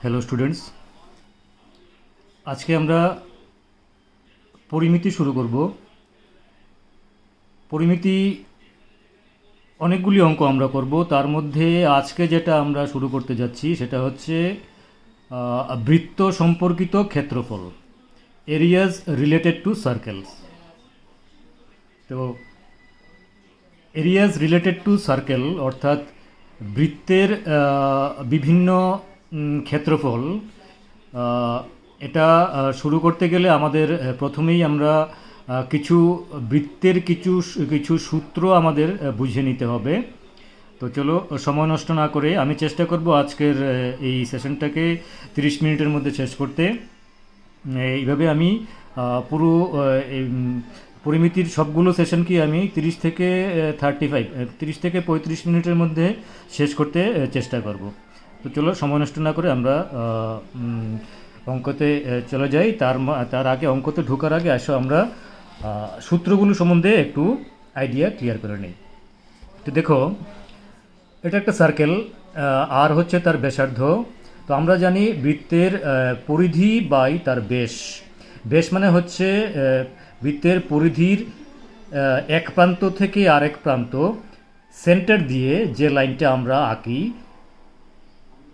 Hello students, আজকে আমরা পরিমিতি শুরু করব। পরিমিতি অনেকগুলি অঙ্ক আমরা করব, তার মধ্যে আজকে যেটা আমরা শুরু করতে যাচ্ছি সেটা হচ্ছে বৃত্ত সম্পর্কিত ক্ষেত্রফল, এরিয়াজ রিলেটেড টু সার্কেলস। তো এরিয়াজ রিলেটেড টু সার্কেল অর্থাৎ বৃত্তের বিভিন্ন ক্ষেত্রফল, এটা শুরু করতে গেলে আমাদের প্রথমেই আমরা কিছু বৃত্তের কিছু কিছু সূত্র আমাদের বুঝে নিতে হবে। তো চলো, সময় নষ্ট না করে আমি চেষ্টা করব আজকের এই সেশনটাকে 30 মিনিটের মধ্যে শেষ করতে। এইভাবে আমি পুরো পরিমিতির সবগুলো সেশনকে আমি 30 থেকে 35 মিনিটের মধ্যে শেষ করতে চেষ্টা করব। তো চলো, সময় নষ্ট না করে আমরা অঙ্কতে চলে যাই। তার আগে, অঙ্কতে ঢোকার আগে আসো আমরা সূত্রগুলো সম্বন্ধে একটু আইডিয়া ক্লিয়ার করে নিই। তো দেখো, এটা একটা সার্কেল, আর হচ্ছে তার ব্যাসার্ধ। তো আমরা জানি বৃত্তের পরিধি বাই তার ব্যাস। ব্যাস মানে হচ্ছে বৃত্তের পরিধির এক প্রান্ত থেকে আরেক প্রান্ত সেন্টার দিয়ে যে লাইনটা আমরা আঁকি,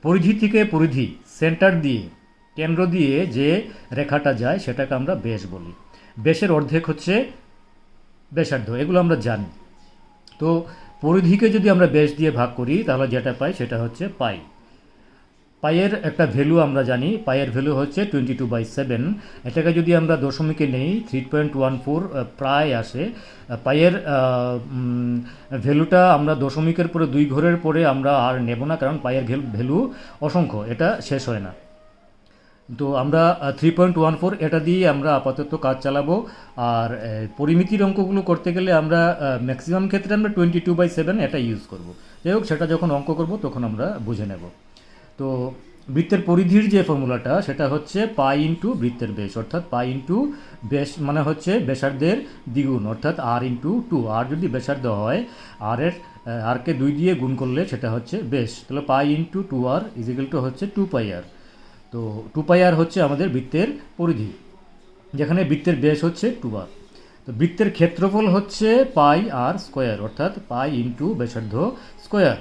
পরিধি থেকে পরিধি সেন্টার দিয়ে, কেন্দ্র দিয়ে যে রেখাটা যায় সেটাকে আমরা ব্যাস বলি। ব্যাসের অর্ধেক হচ্ছে ব্যাসার্ধ, এগুলো আমরা জানি। তো পরিধিকে যদি আমরা ব্যাস দিয়ে ভাগ করি তাহলে যেটা পাই সেটা হচ্ছে পাই। পাইয়ের একটা ভ্যালু আমরা জানি, পাইয়ের ভ্যালু হচ্ছে 22/7। এটাকে যদি আমরা দশমিকে নেই 3.14 প্রায় আসে। পাইয়ের ভ্যালুটা আমরা দশমিকের পরে 2 ঘরের পরে আমরা আর নেব না, কারণ পাইয়ের ভ্যালু অসংখ্য, এটা শেষ হয় না। তো আমরা 3.14 এটা দিয়ে আমরা আপাতত কাজ চালাবো। আর পরিমিতির অঙ্কগুলো করতে গেলে আমরা ম্যাক্সিমাম ক্ষেত্রে আমরা 22/7 এটা ইউজ করব। যাই হোক, সেটা যখন অঙ্ক করব তখন আমরা বুঝে নেব। তো বৃত্তের পরিধির যে ফর্মুলাটা সেটা হচ্ছে পাই ইন্টু বৃত্তের ব্যাস, অর্থাৎ পাই ইন্টু ব্যাস মানে হচ্ছে ব্যাসার্ধের দ্বিগুণ, অর্থাৎ আর ইন্টু 2। আর যদি ব্যাসার্ধ হয়, আরকে 2 দিয়ে গুণ করলে সেটা হচ্ছে ব্যাস। তাহলে pi into 2r is equal two হচ্ছে 2πr। তো 2πr হচ্ছে আমাদের বৃত্তের পরিধি, যেখানে বৃত্তের ব্যাস হচ্ছে 2r। তো বৃত্তের ক্ষেত্রফল হচ্ছে পাই আর স্কোয়ার, অর্থাৎ পাই ইন্টু ব্যাসার্ধ স্কোয়ার।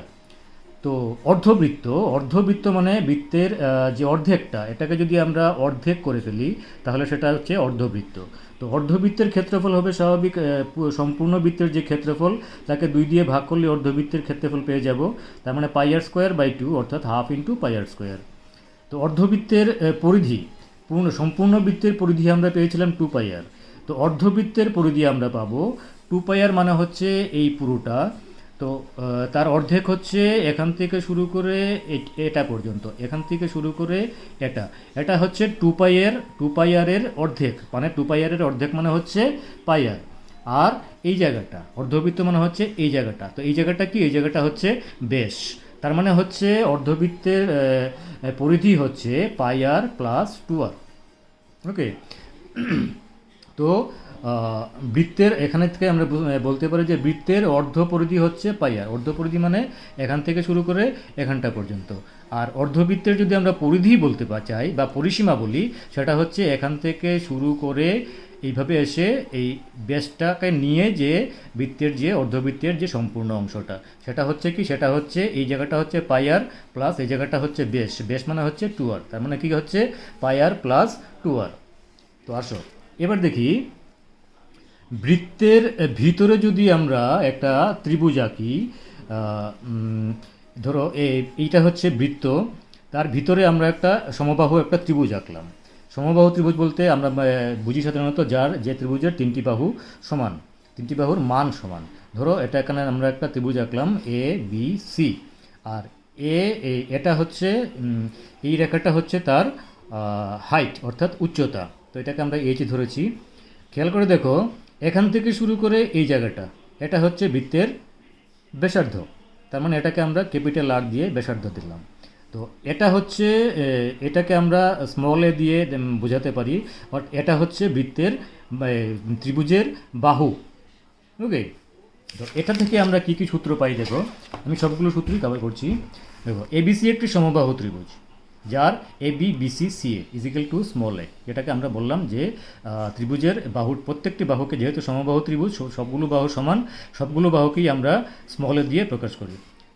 তো অর্ধবৃত্ত মানে বৃত্তের যে অর্ধেকটা, এটাকে যদি আমরা অর্ধেক করে ফেলি তাহলে সেটা হচ্ছে অর্ধবৃত্ত। তো অর্ধবৃত্তের ক্ষেত্রফল হবে স্বাভাবিক সম্পূর্ণ বৃত্তের যে ক্ষেত্রফল তাকে 2 দিয়ে ভাগ করলে অর্ধবৃত্তের ক্ষেত্রফল পেয়ে যাব। তার মানে পাইআর স্কোয়ার বাই 2, অর্থাৎ হাফ ইন্টু পাইআর স্কোয়ার। তো অর্ধবৃত্তের পরিধি, সম্পূর্ণ বৃত্তের পরিধি আমরা পেয়েছিলাম 2πr। তো অর্ধবৃত্তের পরিধি আমরা পাবো 2πr মানে হচ্ছে এই পুরোটা। তো তার অর্ধেক হচ্ছে এখান থেকে শুরু করে এটা পর্যন্ত, এখান থেকে শুরু করে এটা হচ্ছে 2πr এর অর্ধেক, মানে 2πr এর অর্ধেক মানে হচ্ছে পাইআর। আর এই জায়গাটা অর্ধবৃত্ত মানে হচ্ছে এই জায়গাটা। তো এই জায়গাটা কি? এই জায়গাটা হচ্ছে ব্যাস। তার মানে হচ্ছে অর্ধবৃত্তের পরিধি হচ্ছে পাইআর প্লাস 2r। ওকে। তো বৃত্তের এখানে থেকে আমরা বলতে পারি যে বৃত্তের অর্ধ পরিধি হচ্ছে পাইআর। অর্ধ পরিধি মানে এখান থেকে শুরু করে এখানটা পর্যন্ত। আর অর্ধবৃত্তের যদি আমরা পরিধি বলতে চাই বা পরিসীমা বলি, সেটা হচ্ছে এখান থেকে শুরু করে এইভাবে এসে এই ব্যাসটাকে নিয়ে যে বৃত্তের যে অর্ধবৃত্তের যে সম্পূর্ণ অংশটা, সেটা হচ্ছে কি? সেটা হচ্ছে এই জায়গাটা হচ্ছে পাইআর প্লাস এই জায়গাটা হচ্ছে ব্যাস। ব্যাস মানে হচ্ছে 2r, তার মানে কি হচ্ছে পাইআর প্লাস 2r। তো আসো এবার দেখি, বৃত্তের ভিতরে যদি আমরা একটা ত্রিভুজ আঁকি, ধরো এইটা হচ্ছে বৃত্ত, তার ভিতরে আমরা একটা সমবাহু একটা ত্রিভুজ আঁকলাম। সমবাহু ত্রিভুজ বলতে আমরা বুঝি সাধারণত যে ত্রিভুজের 3টি বাহু সমান, 3টি বাহুর মান সমান। ধরো এটা এখানে আমরা একটা ত্রিভুজ আঁকলাম এ বি সি, আর এটা হচ্ছে এই রেখাটা হচ্ছে তার হাইট অর্থাৎ উচ্চতা। তো এটাকে আমরা এইচ ধরেছি। খেয়াল করে দেখো, এখান থেকে শুরু করে এই জায়গাটা, এটা হচ্ছে বৃত্তের ব্যাসার্ধ। তার মানে এটাকে আমরা ক্যাপিটাল আর দিয়ে ব্যাসার্ধ দিলাম। তো এটা হচ্ছে, এটাকে আমরা স্মল এ দিয়ে বোঝাতে পারি, বাট এটা হচ্ছে বৃত্তের ত্রিভুজের বাহু। ওকে। তো এটা থেকে আমরা কি কি সূত্র পাই দেখো, আমি সবগুলো সূত্রই কভার করছি। দেখো, এবিসি একটি সমবাহু ত্রিভুজ। যার A B BC CA equal to small A, যেটাকে আমরা বললাম যে ত্রিভুজের বাহুর প্রত্যেকটি বাহুকে, যেহেতু সমবাহু ত্রিভুজ সবগুলো বাহু সমান, সবগুলো বাহুকেই আমরা স্মল এ দিয়ে প্রকাশ করি।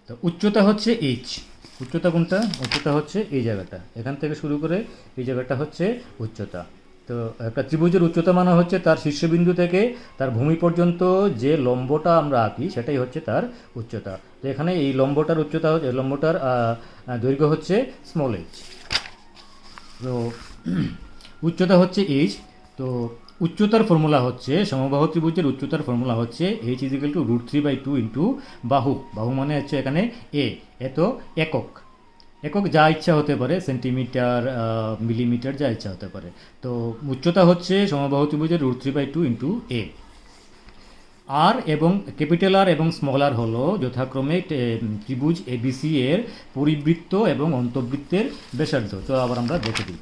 তো উচ্চতা হচ্ছে এইচ। উচ্চতা কোনটা? উচ্চতা হচ্ছে এই জায়গাটা, এখান থেকে শুরু করে এই জায়গাটা হচ্ছে উচ্চতা। তো একটা ত্রিভুজের উচ্চতা মানে হচ্ছে তার শীর্ষবিন্দু থেকে তার ভূমি পর্যন্ত যে লম্বটা আমরা আঁকি সেটাই হচ্ছে তার উচ্চতা। তো এখানে এই লম্বটার উচ্চতা, লম্বটার দৈর্ঘ্য হচ্ছে স্মল এইচ। তো উচ্চতা হচ্ছে এইচ। তো উচ্চতার ফর্মুলা হচ্ছে, সমবাহু ত্রিভুজের উচ্চতার ফর্মুলা হচ্ছে এইচ ইজিক্যাল টু √3/2 ইন্টু বাহু। বাহু মানে হচ্ছে এখানে এ, এত একক। একক যা ইচ্ছা হতে পারে, সেন্টিমিটার, মিলিমিটার, যা ইচ্ছা হতে পারে। তো উচ্চতা হচ্ছে সমবাহু ত্রিভুজের √3/2 ইন্টু এ। আর এবং ক্যাপিটাল আর এবং স্মল আর হলো যথাক্রমে ত্রিভুজ এবিসি এর পরিবৃত্ত এবং অন্তর্বৃত্তের ব্যাসার্ধ। তো আবার আমরা দেখে দিই,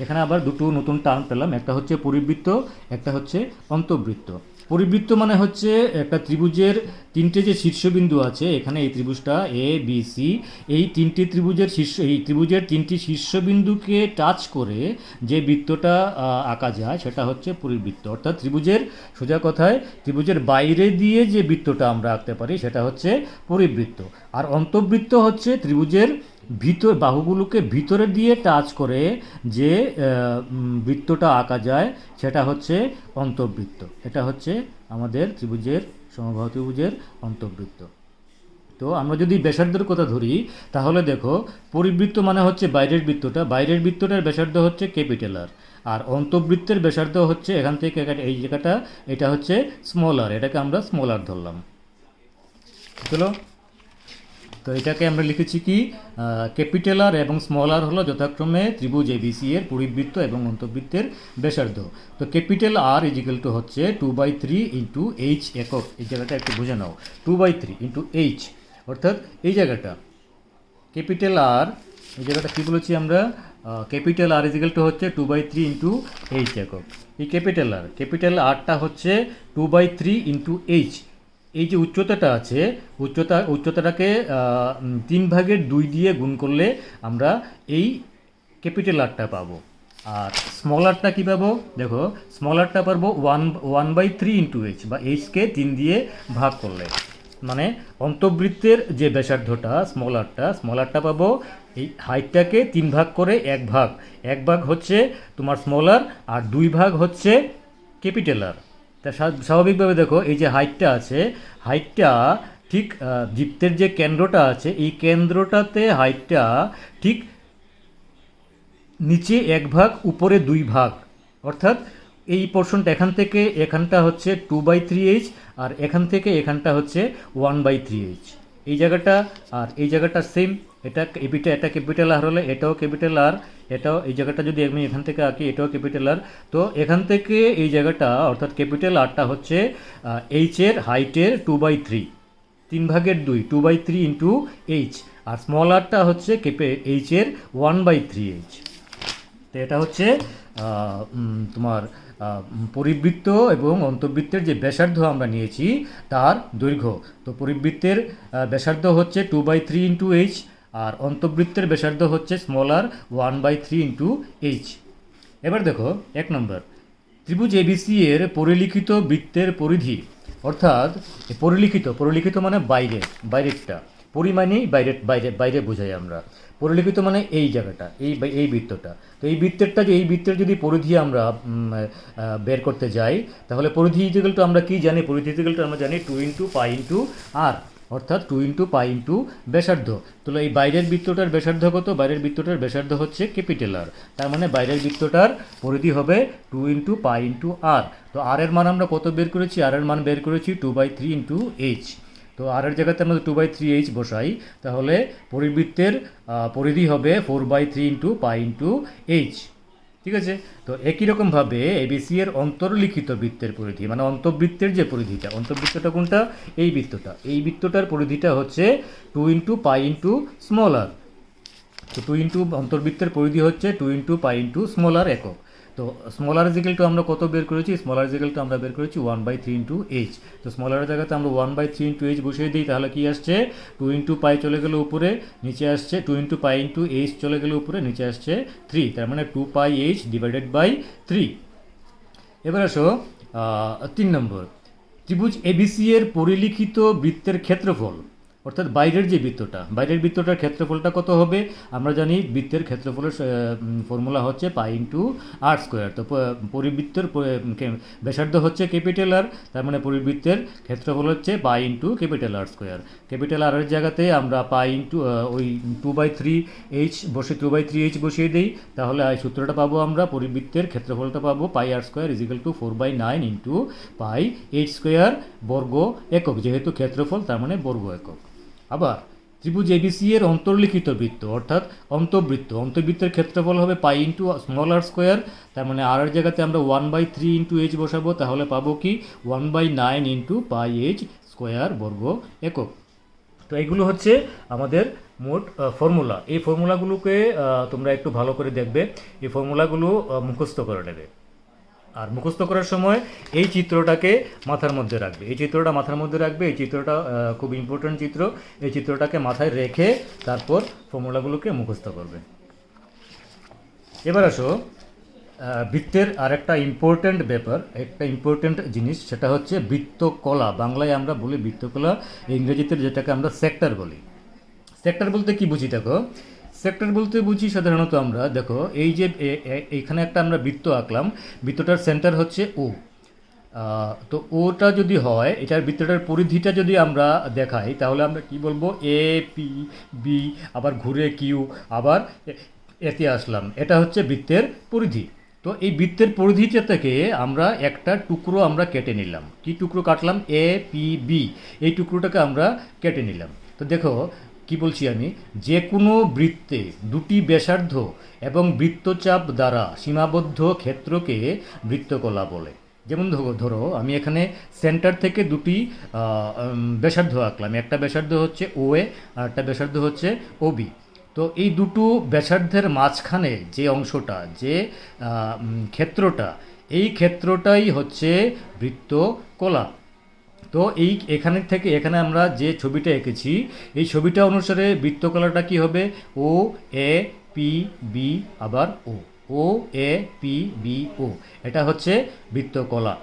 এখানে আবার দুটো নতুন টার্ম পেলাম, একটা হচ্ছে পরিবৃত্ত, একটা হচ্ছে অন্তর্বৃত্ত। পরিবৃত্ত মানে হচ্ছে একটা ত্রিভুজের তিনটে যে শীর্ষবিন্দু আছে, এখানে এই ত্রিভুজটা এ বি সি, এই তিনটি ত্রিভুজের এই ত্রিভুজের তিনটি শীর্ষবিন্দুকে টাচ করে যে বৃত্তটা আঁকা যায় সেটা হচ্ছে পরিবৃত্ত। অর্থাৎ ত্রিভুজের, সোজা কথায় ত্রিভুজের বাইরে দিয়ে যে বৃত্তটা আমরা আঁকতে পারি সেটা হচ্ছে পরিবৃত্ত। আর অন্তর্বৃত্ত হচ্ছে ত্রিভুজের ভিতর, বাহুগুলোকে ভিতরে দিয়ে টাচ করে যে বৃত্তটা আঁকা যায় সেটা হচ্ছে অন্তর্বৃত্ত। এটা হচ্ছে আমাদের ত্রিভুজের, সমবাহু ত্রিভুজের অন্তর্বৃত্ত। তো আমরা যদি ব্যাসার্ধের কথা ধরি তাহলে দেখো, পরিবৃত্ত মানে হচ্ছে বাইরের বৃত্তটা, বাইরের বৃত্তটার ব্যাসার্ধ হচ্ছে ক্যাপিটাল আর, আর অন্তর্বৃত্তের ব্যাসার্ধ হচ্ছে এখান থেকে এই জায়গাটা, এটা হচ্ছে স্মল আর, এটাকে আমরা স্মল আর ধরলাম। চলো, তো এটাকে আমরা লিখেছি কি, ক্যাপিটাল আর এবং স্মল আর হলো যথাক্রমে ত্রিভুজ এবিসি এর পরিবৃত্ত এবং অন্তর্বৃত্তের ব্যাসার্ধ। তো ক্যাপিটাল আর ইজিক্যাল টু হচ্ছে 2/3 ইন্টু এইচ একক। এই জায়গাটা একটু বুঝে নাও, 2/3 ইন্টু এইচ, অর্থাৎ এই জায়গাটা ক্যাপিটাল আর, এই জায়গাটা কী বলেছি আমরা, ক্যাপিটাল আর ইজিক্যাল টু হচ্ছে 2/3 ইন্টু এইচ একক। এই ক্যাপিটাল আরটা হচ্ছে 2/3 ইন্টু এইচ। এই যে উচ্চতাটা আছে, উচ্চতাটাকে 3/2 দিয়ে গুণ করলে আমরা এই ক্যাপিটাল আরটা পাবো। আর স্মল আরটা কী পাবো? দেখো, স্মল আরটা পাবো 1/3 ইন্টু এইচ, বা এইচকে 3 দিয়ে ভাগ করলে, মানে অন্তর্বৃত্তের যে ব্যাসার্ধটা স্মল আরটা পাবো এই হাইটটাকে 3 ভাগ করে 1 ভাগ হচ্ছে তোমার স্মল আর 2 ভাগ হচ্ছে ক্যাপিটাল আর। তা স্বাভাবিকভাবে দেখো, এই যে হাইটটা আছে, হাইটটা ঠিক বৃত্তের যে কেন্দ্রটা আছে এই কেন্দ্রটাতে হাইটটা ঠিক নিচে 1 ভাগ, উপরে 2 ভাগ, অর্থাৎ এই পোর্শনটা এখান থেকে এখানটা হচ্ছে 2/3h, আর এখান থেকে এখানটা হচ্ছে 1/3h। এই জায়গাটা আর এই জায়গাটা সেম, এটা ক্যাপিটাল আর হলে এটাও ক্যাপিটাল আর, এটাও, এই জায়গাটা যদি আমি এখান থেকে আঁকি এটাও ক্যাপিটাল আর। তো এখান থেকে এই জায়গাটা অর্থাৎ ক্যাপিটাল আরটা হচ্ছে এইচের হাইটের 2/3, 3/2, 2/3 ইন্টু এইচ, আর স্মল আরটা হচ্ছে এইচের 1/3h। তো এটা হচ্ছে তোমার পরিবৃত্ত এবং অন্তর্বৃত্তের যে ব্যাসার্ধ আমরা নিয়েছি তার দৈর্ঘ্য। তো পরিবৃত্তের ব্যাসার্ধ হচ্ছে 2/3 ইন্টু এইচ, আর অন্তর্বৃত্তের ব্যাসার্ধ হচ্ছে স্মল আর 1/3 ইন্টু এইচ। এবার দেখো 1 নম্বর, ত্রিভুজ এবিসি এর পরিলিখিত বৃত্তের পরিধি, অর্থাৎ পরিলিখিত মানে বাইরেরটা, পরিমাণেই বাইরে বোঝাই আমরা। পরিলিখিত মানে এই জায়গাটা, এই বৃত্তটা। তো এই বৃত্তের যদি পরিধি আমরা বের করতে যাই তাহলে পরিধি ইকুয়াল টু আমরা কি জানি, পরিধি ইকুয়াল টু আমরা জানি 2 ইন্টু পাই ইন্টু আর, অর্থাৎ 2 ইন্টু পাই ইন্টু ব্যাসার্ধ। তাহলে এই বাইরের বৃত্তটার ব্যাসার্ধ কত? বাইরের বৃত্তটার ব্যাসার্ধ হচ্ছে ক্যাপিটাল আর, তার মানে বাইরের বৃত্তটার পরিধি হবে 2 ইন্টু পাই ইন্টু আর। তো আর এর মান আমরা কত বের করেছি? আর এর মান বের করেছি 2/3 ইন্টু এইচ। তো আর এর জায়গাতে আমরা 2/3h বসাই, তাহলে পরিবৃত্তের পরিধি হবে 4/3 ইন্টু পাই ইন্টু এইচ। ঠিক আছে? তো একই রকমভাবে এবিসি এর অন্তর্লিখিত বৃত্তের পরিধি, মানে অন্তর্বৃত্তের যে পরিধিটা, অন্তর্বৃত্তটা কোনটা? এই বৃত্তটার পরিধিটা হচ্ছে 2 ইন্টু পাই ইন্টু স্মল আর। তো অন্তর্বৃত্তের পরিধি হচ্ছে 2 ইন্টু পাই ইন্টু স্মল আর একক। তো স্মল আর ইজিক্যাল টু আমরা কত বের করেছি, স্মল আর ইজিক্যাল টু আমরা বের করেছি 1/3 ইন্টু এইচ। তো স্মল আর জায়গাতে আমরা 1/3 ইন্টু এইচ বসিয়ে দিই, তাহলে কি আসছে 2 ইন্টু পাই চলে গেলে উপরে, নিচে আসছে 2 ইন্টু পাই ইন্টু এইচ চলে গেলে উপরে, নিচে আসছে 3, তার মানে 2 পাই এইচ ডিভাইডেড বাই 3। এবার আসো 3 নম্বর, ত্রিভুজ এবিসি এর পরিলিখিত বৃত্তের ক্ষেত্রফল, অর্থাৎ বাইরের যে বৃত্তটা, বাইরের বৃত্তটার ক্ষেত্রফলটা কত হবে। আমরা জানি বৃত্তের ক্ষেত্রফলের ফর্মুলা হচ্ছে পাই ইন্টু আর স্কোয়ার। তো পরিবৃত্তের ব্যাসার্ধ হচ্ছে ক্যাপিটাল আর, তার মানে পরিবৃত্তের ক্ষেত্রফল হচ্ছে pi into capital R square. Capital R এর জায়গাতে আমরা পাই ইন্টু ওই 2/3 এইচ বসে 2/3 এইচ বসিয়ে দিই, তাহলে এই সূত্রটা পাবো আমরা, পরিবৃত্তের ক্ষেত্রফলটা পাবো pi r square equal to 4/9 into pi h square বর্গ একক, যেহেতু ক্ষেত্রফল তার মানে বর্গ একক। আবার ত্রিভুজ এবিসি এর অন্তর্লিখিত বৃত্ত, অর্থাৎ অন্তর্বৃত্তের ক্ষেত্রফল হবে পাই ইন্টু স্মল আর স্কোয়ার, তার মানে আর এর জায়গাতে আমরা 1/3 ইন্টু এইচ বসাবো, তাহলে পাবো কি 1/9 ইন্টু পাই এইচ স্কোয়ার বর্গ একক। তো এইগুলো হচ্ছে আমাদের মোট ফর্মুলা। এই ফর্মুলাগুলোকে তোমরা একটু ভালো করে দেখবে, এই ফর্মুলাগুলো মুখস্থ করে নেবে। আর মুখস্থ করার সময় এই চিত্রটাকে মাথার মধ্যে রাখবে, এই চিত্রটা মাথার মধ্যে রাখবে। এই চিত্রটা খুব ইম্পর্ট্যান্ট চিত্র, এই চিত্রটাকে মাথায় রেখে তারপর ফর্মুলাগুলোকে মুখস্থ করবে। এবার আসো বৃত্তের আরেকটা ইম্পর্ট্যান্ট ব্যাপার, একটা ইম্পর্ট্যান্ট জিনিস, সেটা হচ্ছে বৃত্তকলা। বাংলায় আমরা বলি বৃত্তকলা, ইংরেজিতে যেটাকে আমরা সেক্টর বলি। সেক্টর বলতে কি বুঝি দেখো, সেক্টর বলতে বুঝি সাধারণত আমরা, দেখো এই যে এইখানে একটা আমরা বৃত্ত আঁকলাম, বৃত্তটার সেন্টার হচ্ছে ও। তো ওটা যদি হয়, এটার বৃত্তটার পরিধিটা যদি আমরা দেখাই, তাহলে আমরা কি বলবো, এ পি বি, আবার ঘুরে কিউ, আবার এতে আসলাম, এটা হচ্ছে বৃত্তের পরিধি। তো এই বৃত্তের পরিধিটা থেকে আমরা একটা টুকরো আমরা কেটে নিলাম। কি টুকরো কাটলাম, এ পি বি, এই টুকরোটাকে আমরা কেটে নিলাম। তো দেখো কি বলছি আমি, যে কোনো বৃত্তে দুটি ব্যাসার্ধ এবং বৃত্তচাপ দ্বারা সীমাবদ্ধ ক্ষেত্রকে বৃত্তকলা বলে। যেমন ধরো আমি এখানে সেন্টার থেকে দুটি ব্যাসার্ধ আঁকলাম, একটা ব্যাসার্ধ হচ্ছে ও এ আর একটা ব্যাসার্ধ হচ্ছে ও বি। তো এই দুটো ব্যাসার্ধের মাঝখানে যে অংশটা, যে ক্ষেত্রটা, এই ক্ষেত্রটাই হচ্ছে বৃত্তকলা। তো এখানে আমরা যে ছবিটা এঁকেছি, এই ছবিটা অনুসারে বৃত্তকলাটা কি হবে, ও এ পি বি আবার ও এ পি বি ও, এটা হচ্ছে বৃত্তকলা।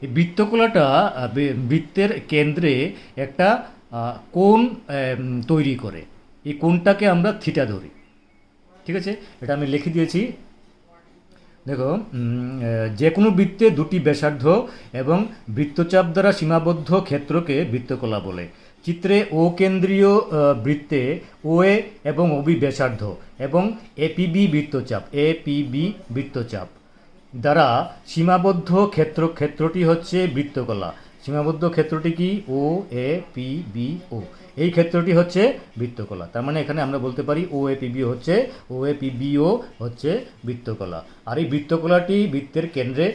এই বৃত্তকলাটা বৃত্তের কেন্দ্রে একটা কোণ তৈরি করে, এই কোণটাকে আমরা থিটা ধরি। ঠিক আছে, এটা আমি লিখে দিয়েছি। দেখো যে কোনো বৃত্তে দুটি ব্যাসার্ধ এবং বৃত্তচাপ দ্বারা সীমাবদ্ধ ক্ষেত্রকে বৃত্তকলা বলে। চিত্রে ও কেন্দ্রীয় বৃত্তে ও এ এবং ওবি ব্যাসার্ধ এবং এপিবি বৃত্তচাপ দ্বারা সীমাবদ্ধ ক্ষেত্রটি হচ্ছে বৃত্তকলা। সীমাবদ্ধ ক্ষেত্রটি কি, ও এ পি বি ও, এই ক্ষেত্রটি হচ্ছে বৃত্তকলা। তার মানে এখানে আমরা বলতে পারি ও এ পি বি ও হচ্ছে বৃত্তকলা। আর এই বৃত্তকলাটি বৃত্তের কেন্দ্রে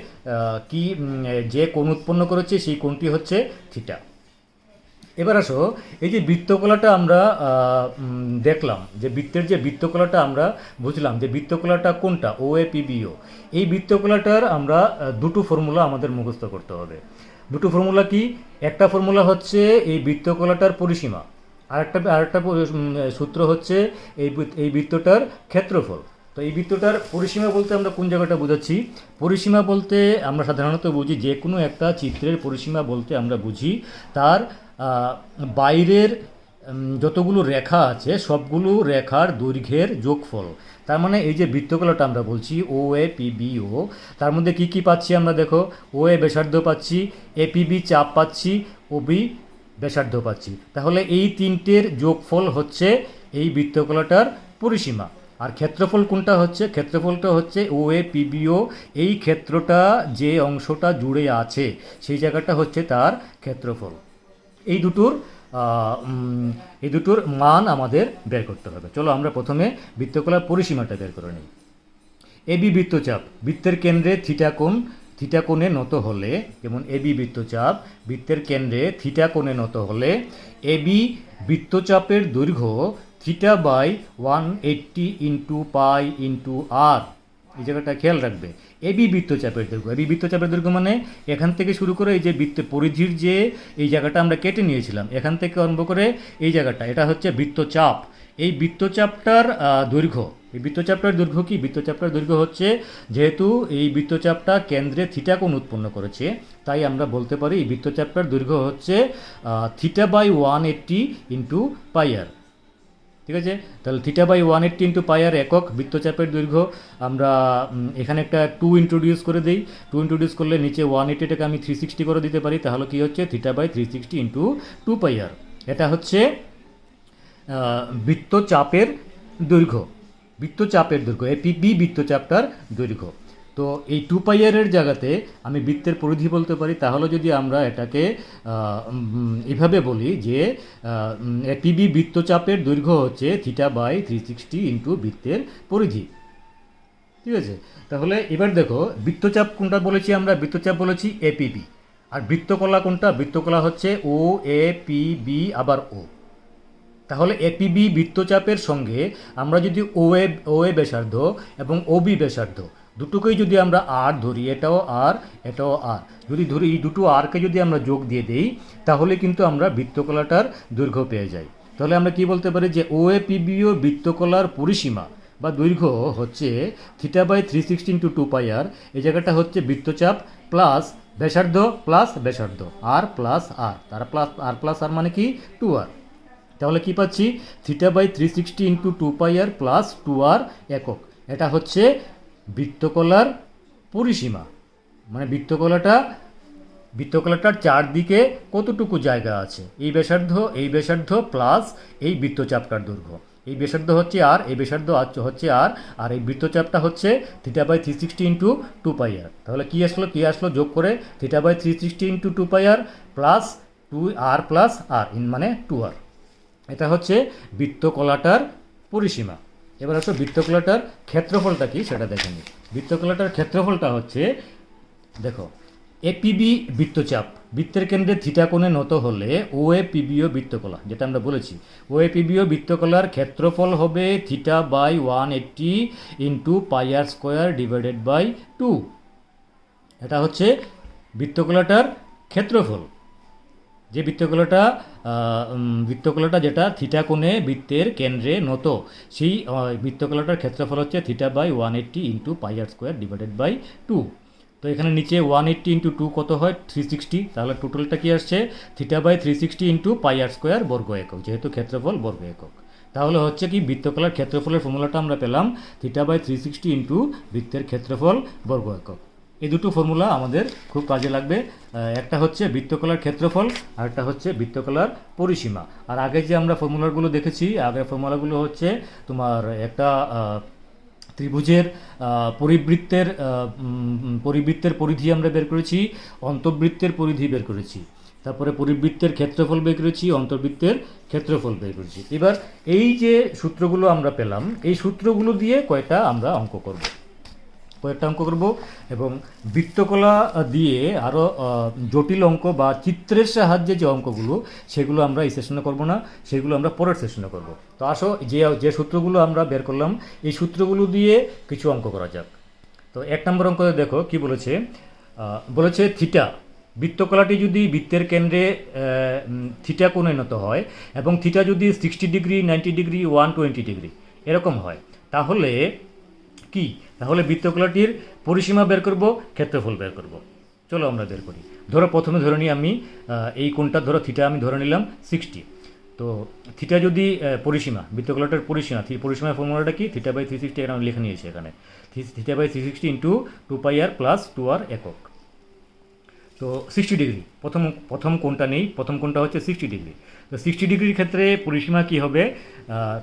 কি যে কোণ উৎপন্ন করেছে, সেই কোণটি হচ্ছে থিটা। এবার আসো, এই যে বৃত্তকলাটা আমরা দেখলাম, যে বৃত্তের যে বৃত্তকলাটা আমরা বুঝলাম, যে বৃত্তকলাটা কোনটা, ও এ পি বি ও, এই বৃত্তকলাটার আমরা দুটো ফর্মুলা আমাদের মুখস্থ করতে হবে। দুটো ফর্মুলা কি, একটা ফর্মুলা হচ্ছে এই বৃত্তকলাটার পরিসীমা, আরেকটা সূত্র হচ্ছে এই বৃত্তটার ক্ষেত্রফল। তো এই বৃত্তটার পরিসীমা বলতে আমরা কোন জায়গাটা বোঝাচ্ছি, পরিসীমা বলতে আমরা সাধারণত বুঝি, যে কোনো একটা চিত্রের পরিসীমা বলতে আমরা বুঝি তার বাইরের যতগুলো রেখা আছে সবগুলো রেখার দৈর্ঘ্যের যোগফল। তার মানে এই যে বৃত্তকলাটা আমরা বলছি ও এ পি বি ও, তার মধ্যে কি কি পাচ্ছি আমরা, দেখো ও এ ব্যাসার্ধ পাচ্ছি, এ পি বি চাপ পাচ্ছি, ও বি ব্যাসার্ধ পাচ্ছি। তাহলে এই তিনটের যোগফল হচ্ছে এই বৃত্তকলাটার পরিসীমা। আর ক্ষেত্রফল কোনটা হচ্ছে, ক্ষেত্রফলটা হচ্ছে ও এ পি বি ও, এই ক্ষেত্রটা যে অংশটা জুড়ে আছে সেই জায়গাটা হচ্ছে তার ক্ষেত্রফল। এই দুটোর মান আমাদের বের করতে হবে। চলো আমরা প্রথমে বৃত্তকলার পরিসীমাটা বের করে নিই। এবি বৃত্তচাপ বৃত্তের কেন্দ্রে থিটা কোণে নত হলে, যেমন এবি বৃত্তচাপ বৃত্তের কেন্দ্রে থিটা কোণে নত হলে এবি বৃত্তচাপের দৈর্ঘ্য θ/180 ইন্টু পাই ইন্টু আর এই জায়গাটা খেয়াল রাখবে। এবি বৃত্তচাপের দৈর্ঘ্য, এবি বৃত্তচাপের দৈর্ঘ্য মানে এখান থেকে শুরু করে এই যে বৃত্ত পরিধির যে এই জায়গাটা আমরা কেটে নিয়েছিলাম, এখান থেকে আরম্ভ করে এই জায়গাটা, এটা হচ্ছে বৃত্তচাপ। এই বৃত্তচাপটার দৈর্ঘ্য, এই বৃত্তচাপটার দৈর্ঘ্য কি? বৃত্তচাপটার দৈর্ঘ্য হচ্ছে, যেহেতু এই বৃত্তচাপটা কেন্দ্রে থিটা কোণ উৎপন্ন করেছে, তাই আমরা বলতে পারি এই বৃত্তচাপটার দৈর্ঘ্য হচ্ছে θ/180 ইন্টু পাই আর। ঠিক আছে, তাহলে θ/180 ইন্টু পাই আর একক বৃত্তচাপের দৈর্ঘ্য। আমরা এখানে একটা 2 ইন্ট্রোডিউস করে দিই। 2 ইন্ট্রোডিউস করলে নিচে 180টাকে আমি 360 করে দিতে পারি, তাহলে কি হচ্ছে θ/360 ইন্টু 2 পাই আর। এটা হচ্ছে বৃত্তচাপের দৈর্ঘ্য, বৃত্তচাপের দৈর্ঘ্য, এপিবি বৃত্তচাপটার দৈর্ঘ্য। তো এই 2 পাই আর এর জায়গাতে আমি বৃত্তের পরিধি বলতে পারি। তাহলে যদি আমরা এটাকে এভাবে বলি যে এপিবি বৃত্তচাপের দৈর্ঘ্য হচ্ছে θ/360 ইন্টু বৃত্তের পরিধি। ঠিক আছে, তাহলে এবার দেখো বৃত্তচাপ কোনটা বলেছি আমরা? বৃত্তচাপ বলেছি এপিবি। আর বৃত্তকলা কোনটা? বৃত্তকলা হচ্ছে ও এ পি বি আবার ও। তাহলে এপিবি বৃত্তচাপের সঙ্গে আমরা যদি ও এ ব্যাসার্ধ এবং ওবি ব্যাসার্ধ দুটোকেই যদি আমরা আর ধরি, এটাও আর এটাও আর, যদি ধরি এই দুটো আরকে যদি আমরা যোগ দিয়ে দেই, তাহলে কিন্তু আমরা বৃত্তকলাটার দৈর্ঘ্য পেয়ে যাই। তাহলে আমরা কি বলতে পারি যে ও এ পিবিও বৃত্তকলার পরিসীমা বা দৈর্ঘ্য হচ্ছে θ/360 ইন্টু 2 পাই আর। এই জায়গাটা হচ্ছে বৃত্তচাপ প্লাস ব্যাসার্ধ প্লাস ব্যাসার্ধ আর প্লাস আর, তার প্লাস আর মানে কি 2r। তাহলে কি পাচ্ছি? θ/360 into 2 pi R plus 2r একক। এটা হচ্ছে বৃত্তকলার পরিসীমা, মানে বৃত্তকলাটার চারদিকে কতটুকু জায়গা আছে, এই ব্যাসার্ধ প্লাস এই বৃত্তচাপটার দৈর্ঘ্য। এই ব্যাসার্ধ হচ্ছে আর, এই ব্যাসার্ধ হচ্ছে আর, আর এই বৃত্তচাপটা হচ্ছে θ/360 ইন্টু 2 পাই আর। তাহলে কি আসলো যোগ করে θ/360 into 2 pi R plus 2r plus আর মানে 2r। এটা হচ্ছে বৃত্তকলাটার পরিসীমা। এবার আসো বৃত্তকলাটার ক্ষেত্রফলটা কি সেটা দেখে নিই। বৃত্তকলাটার ক্ষেত্রফলটা হচ্ছে, দেখো এপিবি বৃত্তচাপ বৃত্তের কেন্দ্রে থিটা কোণে নত হলে ও এ পিবিও বৃত্তকলা, যেটা আমরা বলেছি, ও এ পিবিও বৃত্তকলার ক্ষেত্রফল হবে θ/180 into pi r square divided by 2। এটা হচ্ছে বৃত্তকলাটার ক্ষেত্রফল। যে বৃত্তকলাটা যেটা থিটা কোণে বৃত্তের কেন্দ্রে নত, সেই বৃত্তকলাটার ক্ষেত্রফল হচ্ছে θ/180 into pi r square divided by 2। তো এখানে নিচে 180 ইন্টু 2 কত হয়? 360। তাহলে টোটালটা কি আসছে? θ/360 ইন্টু পাই আর স্কোয়ার বর্গ একক, যেহেতু ক্ষেত্রফল বর্গ একক। তাহলে হচ্ছে কি বৃত্তকলার ক্ষেত্রফলের ফর্মুলাটা আমরা পেলাম θ/360 ইন্টু বৃত্তের ক্ষেত্রফল বর্গ একক। এই দুটো ফর্মুলা আমাদের খুব কাজে লাগবে। একটা হচ্ছে বৃত্তকলার ক্ষেত্রফল আর একটা হচ্ছে বৃত্তকলার পরিসীমা। আর আগে যে আমরা ফর্মুলাগুলো দেখেছি, আগের ফর্মুলাগুলো হচ্ছে তোমার একটা ত্রিভুজের পরিবৃত্তের পরিধি আমরা বের করেছি, অন্তর্বৃত্তের পরিধি বের করেছি, তারপরে পরিবৃত্তের ক্ষেত্রফল বের করেছি, অন্তর্বৃত্তের ক্ষেত্রফল বের করেছি। এবার এই যে সূত্রগুলো আমরা পেলাম, এই সূত্রগুলো দিয়ে কয়েকটা অঙ্ক করব এবং বৃত্তকলা দিয়ে আরও জটিল অঙ্ক বা চিত্রের সাহায্যে যে অঙ্কগুলো, সেগুলো আমরা এই সেশনে করব না, সেগুলো আমরা পরের সেশনে করব। তো আসো যে সূত্রগুলো আমরা বের করলাম, এই সূত্রগুলো দিয়ে কিছু অঙ্ক করা যাক। তো 1 নম্বর অঙ্ক দেখো কি বলেছে থিটা বৃত্তকলাটি যদি বৃত্তের কেন্দ্রে থিটা কোণে নত হয় এবং থিটা যদি 60 ডিগ্রি, 90 ডিগ্রি, 120 ডিগ্রি এরকম হয়, তাহলে কি? তাহলে বৃত্তকলাটির পরিসীমা বের করব, ক্ষেত্রফল বের করব। চলো আমরা বের করি। প্রথমে ধরে নিই আমি এই কোণটা, থিটা আমি ধরে নিলাম 60। তো থিটা যদি বৃত্তকলাটার পরিসীমার ফর্মুলাটা কি? θ/360 এখানে লিখে নিয়েছি, এখানে θ/360 into 2 pi R plus 2r একক। তো 60 ডিগ্রি, প্রথম কোণটা নেই, প্রথম কোণটা হচ্ছে 60 ডিগ্রি। তো 60 ডিগ্রির ক্ষেত্রে পরিসীমা কি হবে?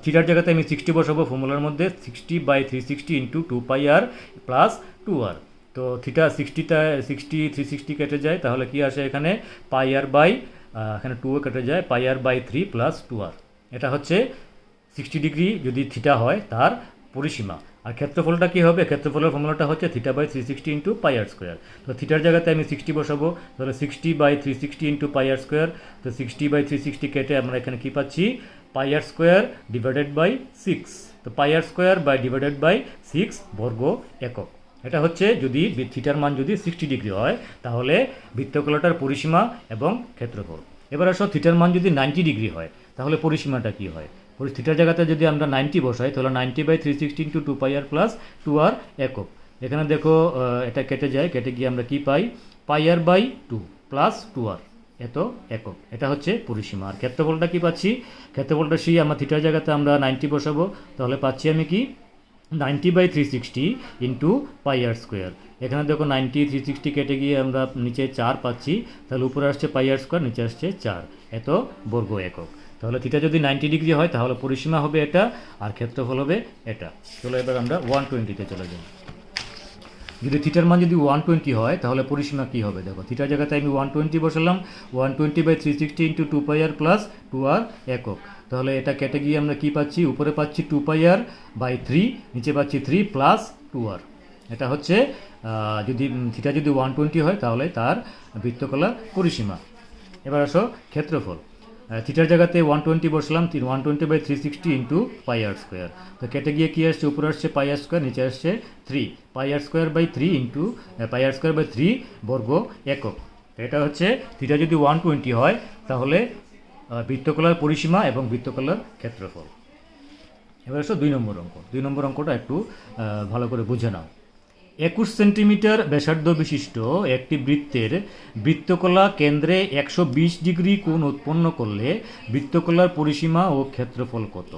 থিটার জায়গাতে আমি 60 বসাবো ফর্মুলার মধ্যে, 60/360 into 2 pi R plus 2r। তো থিটা 360 কেটে যায়, তাহলে কি আসে এখানে? পাই আর বাই, এখানে 2 কেটে যায়, পাই আর বাই 3 প্লাস 2r। এটা হচ্ছে 60 ডিগ্রি যদি থিটা হয় তার পরিসীমা। আর ক্ষেত্রফলটা কী হবে? ক্ষেত্রফলের ফর্মুলাটা হচ্ছে θ/360 ইন্টু পাই আর স্কোয়ার। তো থিটার জায়গাতে আমি 60 বসাবো, তাহলে 60/360 ইন্টু পাই আর স্কোয়ার। তো 60/360 কেটে আমরা এখানে কী পাচ্ছি? পাই আর স্কোয়ার ডিভাইডেড বাই 6। তো পাই r square by divided by 6 বর্গ একক। এটা হচ্ছে যদি থিটার মান যদি 60 ডিগ্রি হয় তাহলে বৃত্তকলাটার পরিসীমা এবং ক্ষেত্রফল। এবার আসো থিটার মান যদি 90 ডিগ্রি হয় তাহলে পরিসীমাটা কী হয়? থিটার জায়গাতে যদি আমরা 90 বসাই তাহলে 90/360 into 2 pi R plus 2r একক। এখানে দেখো এটা কেটে যায়, কেটে গিয়ে আমরা কি পাই? পাই আর বাই 2 প্লাস 2r এত একক। এটা হচ্ছে পরিসীমা। আর ক্ষেত্রফলটা কি পাচ্ছি? ক্ষেত্রফলটা সেই আমার থিটার জায়গাতে আমরা 90 বসাবো, তাহলে পাচ্ছি আমি কি 90/360 ইন্টু পাই আর স্কোয়ার। এখানে দেখো 90 360 কেটে গিয়ে আমরা নিচে 4 পাচ্ছি, তাহলে উপরে আসছে পাই আর স্কোয়ার, নিচে আসছে 4 এত বর্গ একক। তাহলে থিটা যদি 90 ডিগ্রি হয় তাহলে পরিসীমা হবে এটা আর ক্ষেত্রফল হবে এটা। চলো এবার আমরা 120তে চলে যাই। যদি থিটার মান যদি 120 হয় তাহলে পরিসীমা কী হবে? দেখো থিটার জায়গাতে আমি 120 বসালাম, 120/360 into 2 pi R plus 2r একক। তাহলে এটা কেটে গিয়ে আমরা কি পাচ্ছি? উপরে পাচ্ছি 2 পাই আর বাই 3, নিচে পাচ্ছি 3 প্লাস 2r। এটা হচ্ছে যদি থিটা যদি 120 হয় তাহলে তার বৃত্তকলা পরিসীমা। এবার আসো ক্ষেত্রফল। থিটার জায়গাতে 120 বসলাম, 120/360 ইন্টু পাই আর স্কোয়ার। তো কেটে গিয়ে কী আসছে? উপরে আসছে পাই আর স্কোয়ার, নিচে আসছে 3 pi r square by 3 into pi r square by 3 বর্গ একক। এটা হচ্ছে থিটা যদি 120 হয় তাহলে বৃত্তকলার পরিসীমা এবং বৃত্তকলার ক্ষেত্রফল। এবার আসো 2 নম্বর অঙ্ক। 2 নম্বর অঙ্কটা একটু ভালো করে বুঝে নাও। 21 সেন্টিমিটার ব্যাসার্ধ বিশিষ্ট একটি বৃত্তের বৃত্তকলা কেন্দ্রে 120 ডিগ্রি কোণ উৎপন্ন করলে বৃত্তকলার পরিসীমা ও ক্ষেত্রফল কত?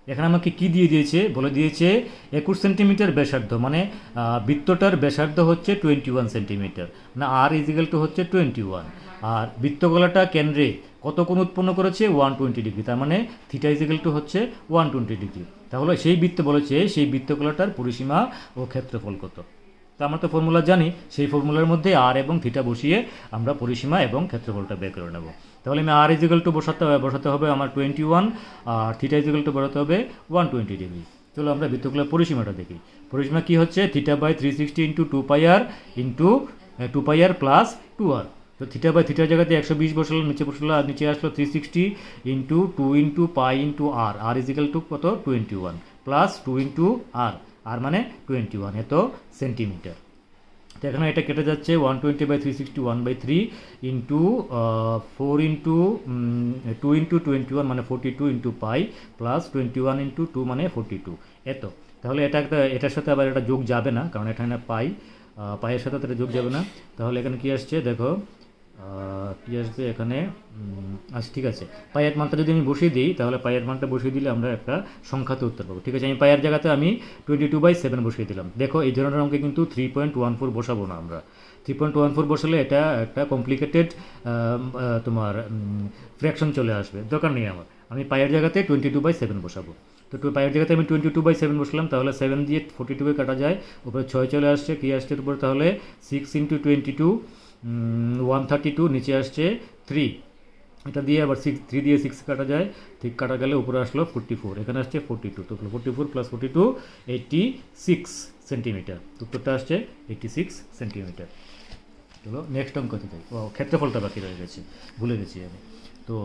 এখানে আমাকে কি দিয়ে দিয়েছে? বলে দিয়েছে 21 সেন্টিমিটার ব্যাসার্ধ, মানে বৃত্তটার ব্যাসার্ধ হচ্ছে 21 সেন্টিমিটার, না আর ইজিক্যাল টু হচ্ছে 21। আর বৃত্তকলাটা কেন্দ্রে কত কোণ উৎপন্ন করেছে? 120 ডিগ্রি, তার মানে থিটা ইজিক্যাল টু হচ্ছে 120 ডিগ্রি। তাহলে সেই বৃত্ত বলেছে সেই বৃত্তকলাটার পরিসীমা ও ক্ষেত্রফল কত। তো আমরা তো ফর্মুলা জানি, সেই ফর্মুলার মধ্যে আর এবং থিটা বসিয়ে আমরা পরিসীমা এবং ক্ষেত্রফলটা বের করে নেব। তাহলে আমি আর ইজিক্যাল টু বসাতে হবে আমার 21 আর থিটা ইজিক্যাল টু বসাতে হবে 120 ডিগ্রি। চলো আমরা বৃত্তকলার পরিসীমাটা দেখি। পরিসীমা কি হচ্ছে? Theta by 360 into 2 pi R into 2 pi R plus 2r। তো থিটা বাই থিটার জায়গাতে 120 বসালাম, নিচে বসালো আর নিচে আসলো 360 ইন্টু 2 ইন্টু পাই ইন্টু আর, আর ইজিক্যাল টু কত? 21 প্লাস 2 ইন্টু আর মানে 21 এত সেন্টিমিটার। তো এখানে এটা কেটে যাচ্ছে 120/360 1/3 ইন্টু 4 ইন্টু 2 ইন্টু 21 মানে 42 ইন্টু পাই প্লাস 21 ইন্টু 2 মানে 42 এত। তাহলে এটার সাথে আবার এটা যোগ যাবে না, কারণ এখানে পাইয়ের সাথে এটা যোগ যাবে না। তাহলে এখানে কি আসছে দেখো, কি আসবে এখানে? আচ্ছা ঠিক আছে, পাইয়ের মানটা যদি আমি বসিয়ে দিই তাহলে পাইয়ের মানটা বসিয়ে দিলে আমরা একটা সংখ্যাতে উত্তর পাবো। ঠিক আছে, আমি পাইয়ের জায়গাতে আমি 22/7 বসিয়ে দিলাম। দেখো এই ধরনের অঙ্কে কিন্তু 3.14 বসাবো না আমরা। 3.14 বসালে এটা একটা কমপ্লিকেটেড তোমার ফ্র্যাকশন চলে আসবে, দরকার নেই আমার। আমি পাইয়ের জায়গাতে 22/7 বসাবো। তো পাইয়ের জায়গাতে আমি 22/7 বসলাম, তাহলে 7 দিয়ে 42 কাটা যায়, উপরে 6 চলে আসছে, কি আসছে উপরে? তাহলে 6 ইন্টু 22 132, নিচে আসছে 3, এটা দিয়ে আবার 3 দিয়ে 6 কাটা যায়, ঠিক কাটা গেলে উপরে আসলো 44, এখানে আসছে 42, তো 44 প্লাস 42 86 সেন্টিমিটার। উত্তরটা আসছে 86 সেন্টিমিটার। চলো নেক্সট অঙ্কতে যাই। ক্ষেত্রফলটা বাকি রয়ে গেছে, ভুলে গেছি আমি। তো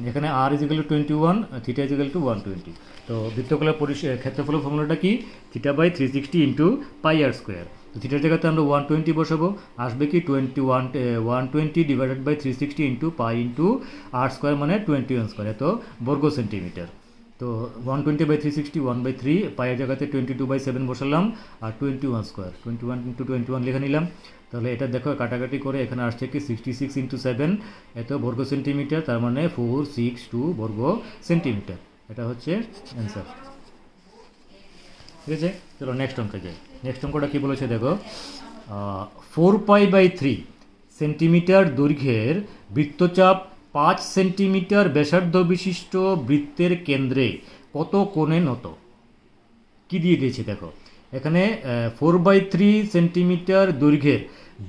এখানে r equal to 21, theta equal to 120। তো বৃত্তকলার ক্ষেত্রফলের ফর্মুলাটা কি? Theta by 360 into pi r square. তো থিটার জায়গাতে আমরা 120 বসাবো, আসবে কি 120 divided by 360 into pi into r square মানে 21 স্কোয়ার এত বর্গ সেন্টিমিটার। তো 120/360 1/3, পায়ের জায়গাতে 22/7 বসালাম আর 21 স্কোয়ার, 21 ইন্টু 21 লিখে নিলাম। তাহলে এটা দেখো কাটাকাটি করে এখানে আসছে কি 66 ইন্টু 7 এত বর্গ সেন্টিমিটার, তার মানে 462 বর্গ সেন্টিমিটার। এটা হচ্ছে অ্যান্সার। ঠিক আছে, চলো নেক্সট অঙ্কে যাই। নেক্সট অঙ্কটা কী বলেছে দেখো, 4π/3 সেন্টিমিটার দৈর্ঘ্যের বৃত্তচাপ 5 সেন্টিমিটার ব্যাসার্ধ বিশিষ্ট বৃত্তের কেন্দ্রে কত কোণে নত? কি দিয়ে দিয়েছে দেখো, এখানে 4/3 সেন্টিমিটার দৈর্ঘ্যের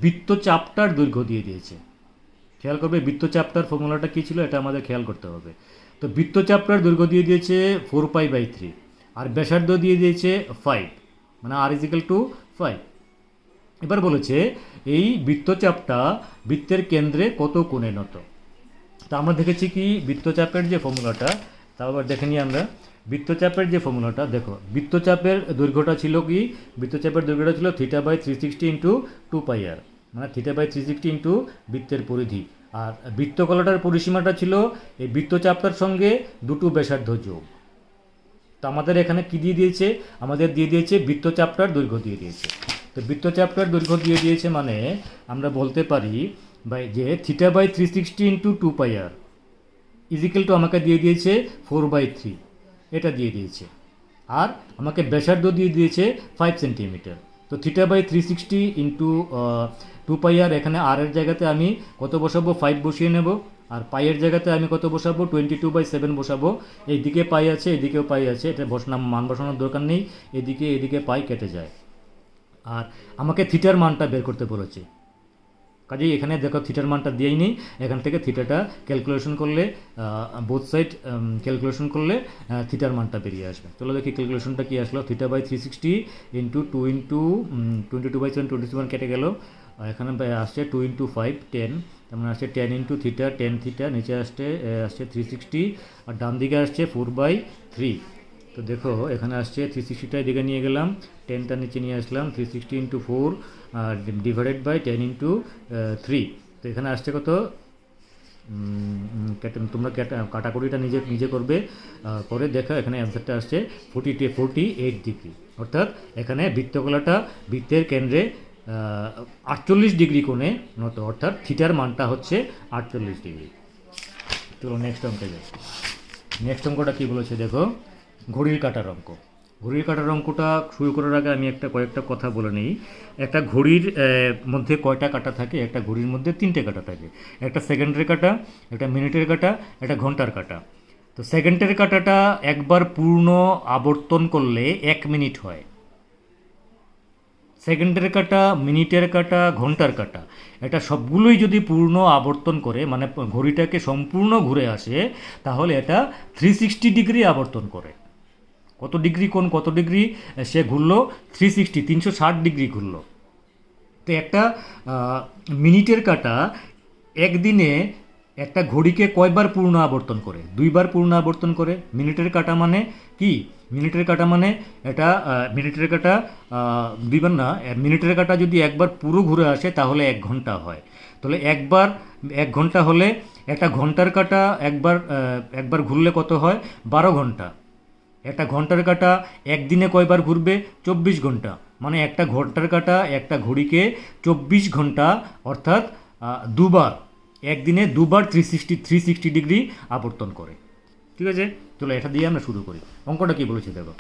বৃত্তচাপটার দৈর্ঘ্য দিয়ে দিয়েছে। খেয়াল করবে বৃত্তচাপটার ফর্মুলাটা কী ছিল, এটা আমাদের খেয়াল করতে হবে। তো বৃত্তচাপটার দৈর্ঘ্য দিয়ে দিয়েছে 4π/3 আর ব্যাসার্ধ দিয়ে দিয়েছে 5, মানে আর ইজিক্যাল টু 5। এবার বলেছে এই বৃত্তচাপটা বৃত্তের কেন্দ্রে কত কোণে নত। তা আমরা দেখেছি কি বৃত্তচাপের যে ফর্মুলাটা, তা আবার দেখে নিই আমরা। বৃত্তচাপের যে ফর্মুলাটা দেখো, বৃত্তচাপের দৈর্ঘ্যটা ছিল কি, বৃত্তচাপের দৈর্ঘ্যটা ছিল θ/360 ইন্টু 2πr, মানে θ/360 ইন্টু বৃত্তের পরিধি। আর বৃত্তকলাটার পরিসীমাটা ছিল এই বৃত্তচাপটার সঙ্গে দুটো ব্যাসার্ধ যোগ। তো আমাদের এখানে কি দিয়ে দিয়েছে, আমাদের দিয়ে দিয়েছে বৃত্তচাপটার দৈর্ঘ্য দিয়ে দিয়েছে। তো বৃত্তচাপটার দৈর্ঘ্য দিয়ে দিয়েছে মানে আমরা বলতে পারি ভাই যে θ/360 ইন্টু 2πr ইজিক্যাল টু আমাকে দিয়ে দিয়েছে 4/3, এটা দিয়ে দিয়েছে। আর আমাকে ব্যাসার্ধ দিয়ে দিয়েছে 5 সেন্টিমিটার। তো θ/360 ইন্টু 2πr, এখানে আর এর জায়গাতে আমি কত বসাবো, 5 বসিয়ে নেব। আর পাইয়ের জায়গাতে আমি কত বসাবো, 22/7 বসাবো। এইদিকে পাই আছে, এদিকেও পাই আছে, এটা মান বসানোর দরকার নেই, এদিকে পাই কেটে যায়। আর আমাকে থিটার মানটা বের করতে বলেছে, কাজেই এখানে দেখো থিটার মানটা দিয়েই নেই, এখান থেকে থিটাটা ক্যালকুলেশন করলে বোথ সাইড ক্যালকুলেশন করলে থিটার মানটা বেরিয়ে আসবে। চলো দেখি ক্যালকুলেশনটা কি আসলো। θ/360 ইন্টু 2 ইন্টু 22/7, 27 কেটে গেল, এখানে আসছে 2 ইন্টু 5 10, তার মানে আসছে 10 ইন্টু থিটা, 10 থিটা, নিচে আসছে 360, আর ডান দিকে আসছে 4/3। তো দেখো এখানে আসছে 360টা এদিকে নিয়ে গেলাম, 10টা নিচে নিয়ে আসলাম, 360 ইন্টু 4 ডিভাইডেড বাই 10 ইন্টু 3। তো এখানে আসছে কত, তোমরা কাটাকুটিটা নিজে করবে, করে দেখো এখানে অ্যান্সারটা আসছে 48 ডিগ্রি। অর্থাৎ এখানে বৃত্তকলাটা বৃত্তের কেন্দ্রে 48 ডিগ্রি কোণে নত, অর্থাৎ থিটার মানটা হচ্ছে 48 ডিগ্রি। চলো নেক্সট অঙ্কে যাই। নেক্সট অঙ্কটা কী বলেছে দেখো, ঘড়ির কাঁটার অঙ্ক। ঘড়ির কাঁটার অঙ্কটা শুরু করার আগে আমি কয়েকটা কথা বলে নিই। একটা ঘড়ির মধ্যে কয়টা কাঁটা থাকে, একটা ঘড়ির মধ্যে 3টে কাঁটা থাকে, একটা সেকেন্ডের কাঁটা, একটা মিনিটের কাঁটা, একটা ঘন্টার কাঁটা। তো সেকেন্ডের কাঁটাটা একবার পূর্ণ আবর্তন করলে 1 মিনিট হয়। সেকেন্ডের কাঁটা, মিনিটের কাঁটা, ঘন্টার কাঁটা, এটা সবগুলোই যদি পূর্ণ আবর্তন করে, মানে ঘড়িটাকে সম্পূর্ণ ঘুরে আসে, তাহলে এটা 360 ডিগ্রি আবর্তন করে। কত ডিগ্রি কোণ, কত ডিগ্রি সে ঘুরলো, 360 ডিগ্রি ঘুরলো। তো একটা মিনিটের কাঁটা একদিনে একটা ঘড়িকে কয়বার পূর্ণ আবর্তন করে, 2বার পূর্ণ আবর্তন করে। মিনিটের কাঁটা মানে কি, মিনিটের কাঁটা মানে এটা মিনিটের কাঁটা 2বার না, মিনিটের কাঁটা যদি একবার পুরো ঘুরে আসে তাহলে 1 ঘন্টা হয়। তাহলে 1 ঘন্টা হলে একটা ঘন্টার কাঁটা একবার ঘুরলে কত হয়, 12 ঘন্টা। একটা ঘন্টার কাঁটা একদিনে কয়বার ঘুরবে, 24 ঘন্টা। মানে একটা ঘন্টার কাঁটা একটা ঘড়িকে 24 ঘন্টা, অর্থাৎ দুবার, একদিনে দুবার 360 ডিগ্রি আবর্তন করে। ঠিক আছে, চলো এটা দিয়ে আমরা শুরু করি। অঙ্কটা কি বলেছে দেখো,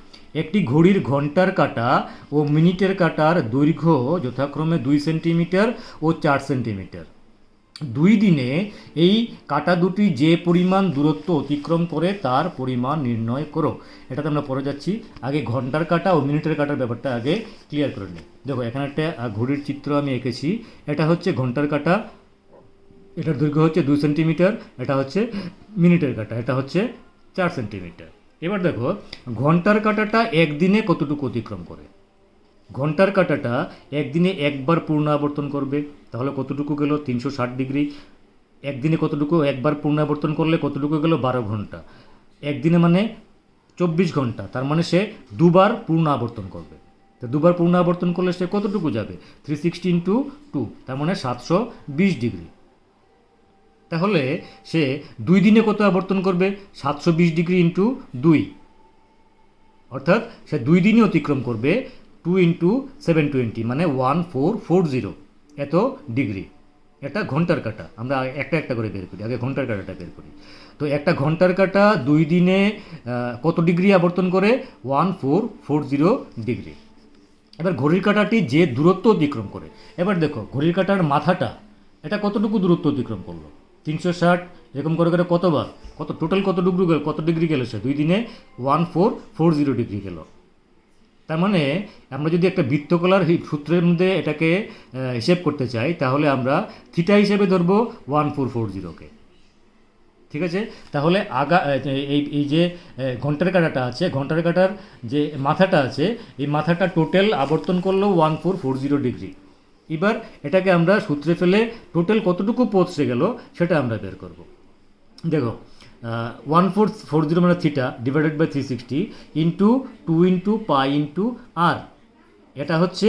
একটি ঘড়ির ঘন্টার কাঁটা ও মিনিটের কাঁটার দৈর্ঘ্য যথাক্রমে 2 সেন্টিমিটার ও 4 সেন্টিমিটার। 2 দিনে এই কাঁটা দুটি যে পরিমাণ দূরত্ব অতিক্রম করে তার পরিমাণ নির্ণয় করো। এটাতে আমরা পরে যাচ্ছি, আগে ঘন্টার কাঁটা ও মিনিটের কাঁটার ব্যাপারটা আগে ক্লিয়ার করে নিই। দেখো এখানে একটা ঘড়ির চিত্র আমি এঁকেছি, এটা হচ্ছে ঘন্টার কাঁটা, এটার দৈর্ঘ্য হচ্ছে 2 সেন্টিমিটার, এটা হচ্ছে মিনিটের কাঁটা, এটা হচ্ছে 4 সেন্টিমিটার। এবার দেখো ঘন্টার কাঁটাটা একদিনে কতটুকু অতিক্রম করে। ঘন্টার কাঁটাটা একদিনে একবার পূর্ণ আবর্তন করবে, তাহলে কতটুকু গেল, 360 ডিগ্রি। একদিনে কতটুকু, একবার পূর্ণ আবর্তন করলে কতটুকু গেল, 12 ঘন্টা। একদিনে মানে 24 ঘন্টা, তার মানে সে 2বার পূর্ণ আবর্তন করবে। তো 2বার পূর্ণ আবর্তন করলে সে কতটুকু যাবে, 360 ইন্টু 2, তার মানে 720 ডিগ্রি। তাহলে সে 2 দিনে কত আবর্তন করবে, 720 ডিগ্রি ইন্টু 2, অর্থাৎ সে 2 দিনই অতিক্রম করবে 2 ইন্টু 720, মানে 1440 এত ডিগ্রি। এটা ঘন্টার কাঁটা, আমরা একটা করে বের করি, আগে ঘন্টার কাঁটাটা বের করি। তো একটা ঘন্টার কাঁটা 2 দিনে কত ডিগ্রি আবর্তন করে, 1440 ডিগ্রি। এবার ঘড়ির কাঁটাটি যে দূরত্ব অতিক্রম করে, এবার দেখো ঘড়ির কাঁটার মাথাটা এটা কতটুকু দূরত্ব অতিক্রম করলো, 360, এরকম করে করে কতবার, টোটাল কত ডিগ্রি গেল সে, 2 দিনে 1440 ডিগ্রি গেল। তার মানে আমরা যদি একটা বৃত্তকলার সূত্রের মধ্যে এটাকে হিসেব করতে চাই, তাহলে আমরা থিটা হিসেবে ধরবো 1440কে। ঠিক আছে, তাহলে এই যে ঘন্টার কাঁটাটা আছে, ঘন্টার কাঁটার যে মাথাটা আছে, এই মাথাটা টোটাল আবর্তন করলো 1440 ডিগ্রি। এবার এটাকে আমরা সূত্রে ফেলে টোটাল কতটুকু পৌঁছে গেল সেটা আমরা বের করব। দেখো 1440 মানে theta divided by 360 into 2 into pi into r. এটা হচ্ছে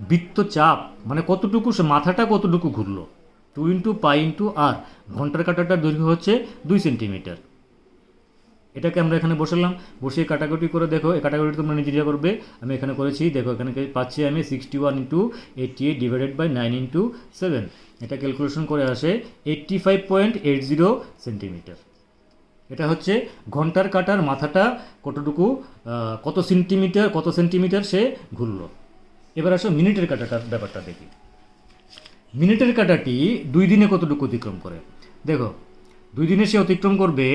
বৃত্তচাপ, মানে কতটুকু মাথাটা কতটুকু ঘুরলো, 2 ইন্টু পাই ইন্টু আর। ঘন্টার কাঁটাটার দৈর্ঘ্য হচ্ছে 2 সেন্টিমিটার। এটাকে আমরা এখানে বসালাম, বসিয়ে কাটাকুটি করে দেখো, এই কাটাকুটি তোমরা নিজেরা করবে, আমি এখানে করেছি। দেখো এখানে পাচ্ছি আমি 61 ইন্টু 88 ডিভাইডেড বাই 9 ইন্টু 7। এটা ক্যালকুলেশন করে আসে 85.80 সেন্টিমিটার। এটা হচ্ছে ঘন্টার কাঁটার মাথাটা কতটুকু, কত সেন্টিমিটার সে ঘুরলো। এবার আসো মিনিটের কাঁটাটার ব্যাপারটা দেখি। মিনিটের কাঁটাটি 2 দিনে কতটুকু অতিক্রম করে। দেখো 2 দিনে সে অতিক্রম করবে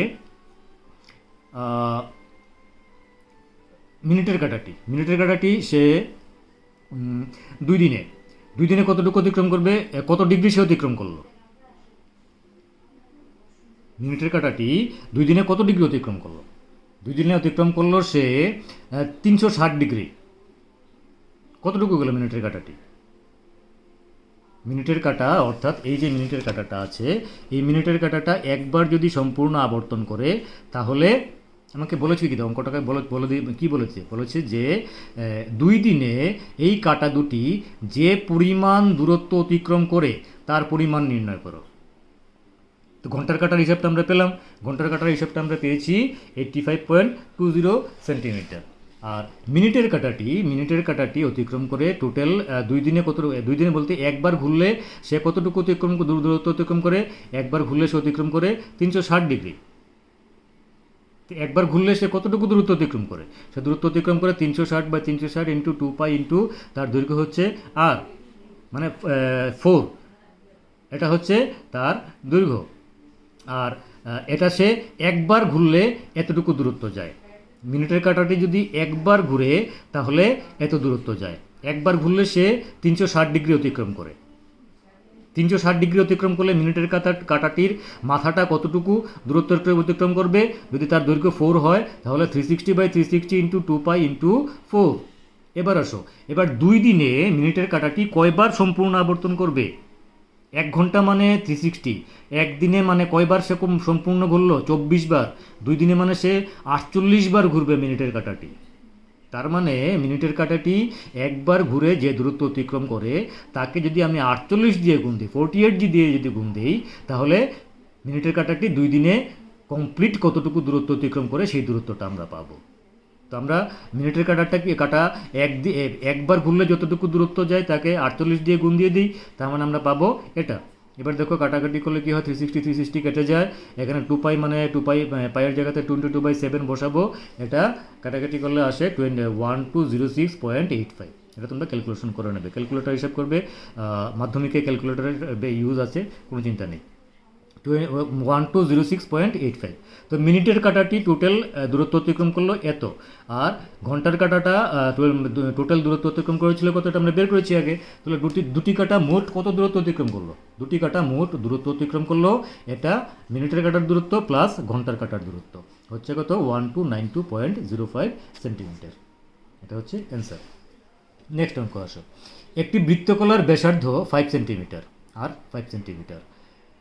মিনিটের কাঁটাটি সে 2 দিনে কতটুকু অতিক্রম করবে, কত ডিগ্রি সে অতিক্রম করলো। মিনিটের কাঁটাটি 2 দিনে কত ডিগ্রি অতিক্রম করলো? 2 দিনে অতিক্রম করলো সে 360 ডিগ্রি। কতটুকু গেল মিনিটের কাঁটাটি? মিনিটের কাঁটা অর্থাৎ এই যে মিনিটের কাঁটাটা আছে, এই মিনিটের কাঁটাটা একবার যদি সম্পূর্ণ আবর্তন করে, তাহলে আমাকে বলেছে কি, অঙ্কটাকে বলে দিয়ে কী বলেছে যে 2 দিনে এই কাঁটা দুটি যে পরিমাণ দূরত্ব অতিক্রম করে তার পরিমাণ নির্ণয় করো। তো ঘন্টার কাঁটার হিসাবটা আমরা পেলাম, ঘন্টার কাঁটার হিসাবটা আমরা পেয়েছি 85.20 সেন্টিমিটার। আর মিনিটের কাঁটাটি অতিক্রম করে টোটাল 2 দিনে 2 দিনে বলতে একবার ঘুরলে সে কতটুকু দূরত্ব অতিক্রম করে, একবার ঘুরলে সে অতিক্রম করে 360 ডিগ্রি। একবার ঘুরলে সে কতটুকু দূরত্ব অতিক্রম করে? সে দূরত্ব অতিক্রম করে 360 বাই 360 ইন্টু 2 পাই ইন্টু তার দৈর্ঘ্য হচ্ছে আর, মানে 4। এটা হচ্ছে তার দৈর্ঘ্য। আর এটা সে একবার ঘুরলে এতটুকু দূরত্ব যায়। মিনিটের কাঁটাটি যদি একবার ঘুরে তাহলে এত দূরত্ব যায়। একবার ঘুরলে সে 360 ডিগ্রি অতিক্রম করে। 360 ডিগ্রি অতিক্রম করলে মিনিটের কাঁটাটির মাথাটা কতটুকু দূরত্ব অতিক্রম করবে? যদি তার দৈর্ঘ্য 4 হয় তাহলে 360 বাই 360 ইন্টু 2 পাই ইন্টু 4। এবার আসো, এবার 2 দিনে মিনিটের কাঁটাটি কয়বার সম্পূর্ণ আবর্তন করবে? 1 ঘন্টা মানে 360, একদিনে মানে কয়বার সে সম্পূর্ণ ঘুরলো? 24 বার। 2 দিনে মানে সে 48 বার ঘুরবে মিনিটের কাঁটাটি। তার মানে মিনিটের কাঁটাটি একবার ঘুরে যে দূরত্ব অতিক্রম করে তাকে যদি আমি 48 দিয়ে গুণ দিই, 48 দিয়ে যদি গুণ দিই, তাহলে মিনিটের কাঁটাটি 2 দিনে কমপ্লিট কতটুকু দূরত্ব অতিক্রম করে সেই দূরত্বটা আমরা পাবো। তো আমরা মিনিটের কাঁটা একবার ঘুরলে যতটুকু দূরত্ব যায় তাকে 48 দিয়ে গুণ দিয়ে দিই, তার মানে আমরা পাবো এটা। এবার দেখো কাটাকাটি করলে কী হয়, 360 কেটে যায়। এখানে 2 পাই মানে 2 পাই, পাইয়ের জায়গাতে 22/7 বসাবো। এটা কাটাকাটি করলে আসে 1206.85। এটা তোমরা ক্যালকুলেশন করে নেবে, ক্যালকুলেটর হিসাব করবে। মাধ্যমিকে ক্যালকুলেটরের ইউজ আছে, কোনো চিন্তা নেই। 1206.85। তো মিনিটের কাঁটাটি টোটাল দূরত্ব অতিক্রম করলো এত, আর ঘন্টার কাঁটাটা টোটাল দূরত্ব অতিক্রম করেছিল কত, এটা আমরা বের করেছি আগে। তাহলে দুটি কাঁটা মোট কত দূরত্ব অতিক্রম করলো? দুটি কাঁটা মোট দূরত্ব অতিক্রম করলো, এটা মিনিটের কাঁটার দূরত্ব প্লাস ঘন্টার কাঁটার দূরত্ব হচ্ছে কত? 1292.05 সেন্টিমিটার। এটা হচ্ছে অ্যান্সার। নেক্সট অঙ্ক আসো। একটি বৃত্তকলার ব্যাসার্ধ 5 সেন্টিমিটার আর 5 সেন্টিমিটার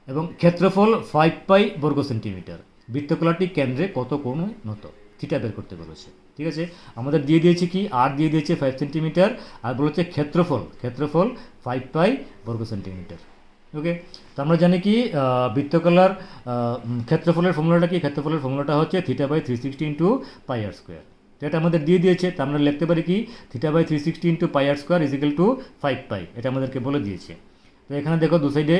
এবং ক্ষেত্রফল 5 পাই বর্গ সেন্টিমিটার। বৃত্তকলাটি কেন্দ্রে কত কোণে নত? থিটা বের করতে বলেছে। ঠিক আছে, আমাদের দিয়ে দিয়েছে কি, আর দিয়ে দিয়েছে 5 সেন্টিমিটার, আর বলেছে ক্ষেত্রফল 5 পাই বর্গ সেন্টিমিটার। ওকে, তো আমরা জানি কি বৃত্তকলার ক্ষেত্রফলের ফর্মুলাটা কি? ক্ষেত্রফলের ফর্মুলাটা হচ্ছে θ/360 ইন্টু পাই আর স্কোয়ার। তো এটা আমাদের দিয়ে দিয়েছে, তো আমরা লিখতে পারি কি, θ/360 into pi r square is equal to 5 pi. এটা আমাদেরকে বলে দিয়েছে। তো এখানে দেখো দু সাইডে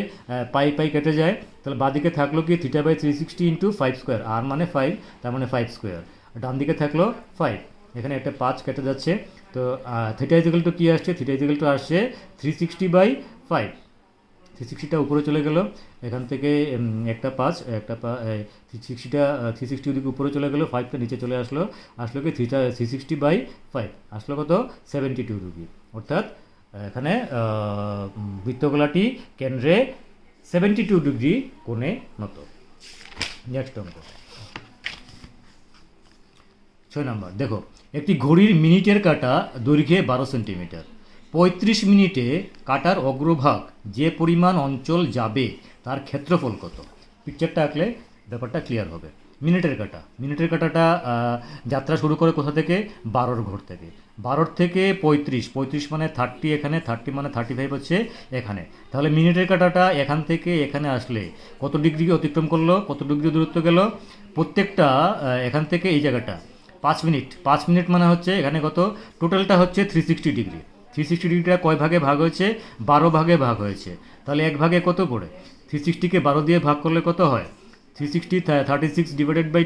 পাই কেটে যায়, তাহলে বাঁদিকে থাকলো কি θ/360 ইন্টু 5 স্কোয়ার, আর মানে 5, তার মানে 5 স্কোয়ার। ডান দিকে থাকলো 5, এখানে একটা 5 কেটে যাচ্ছে। তো থিটা ইজ ইকুয়াল টু কী আসছে? থিটা ইজ ইকুয়াল টু আসছে 360/5। 360টা উপরে চলে গেল, এখান থেকে একটা 5, 360 ওদিকে উপরে চলে গেলো, 5টা নিচে চলে আসলো কি 360/5 আসলো কত? 72 ডিগ্রি। অর্থাৎ এখানে বৃত্তকলাটি কেন্দ্রে 72 ডিগ্রি কোণে নত। নেক্সট অঙ্ক 6 নম্বর। দেখো, একটি ঘড়ির মিনিটের কাঁটা দৈর্ঘ্যে 12 সেন্টিমিটার। 35 মিনিটে কাঁটার অগ্রভাগ যে পরিমাণ অঞ্চল যাবে তার ক্ষেত্রফল কত? পিকচারটা আঁকলে ব্যাপারটা ক্লিয়ার হবে। মিনিটের কাঁটাটা যাত্রা শুরু করে কোথা থেকে? 12 ঘর থেকে। 12 থেকে 35 মানে 30, এখানে 30 মানে 35 হচ্ছে এখানে। তাহলে মিনিটের কাঁটাটা এখান থেকে এখানে আসলে কত ডিগ্রি অতিক্রম করলো, কত ডিগ্রি দূরত্ব গেল? প্রত্যেকটা এখান থেকে এই জায়গাটা 5 মিনিট মানে হচ্ছে এখানে কত? টোটালটা হচ্ছে 360 ডিগ্রি। 360 ডিগ্রিটা কয় ভাগে ভাগ হয়েছে? 12 ভাগে ভাগ হয়েছে। তাহলে এক ভাগে কত পড়ে? 360কে 12 দিয়ে ভাগ করলে কত হয়? 360 36 ডিভাইডেড বাই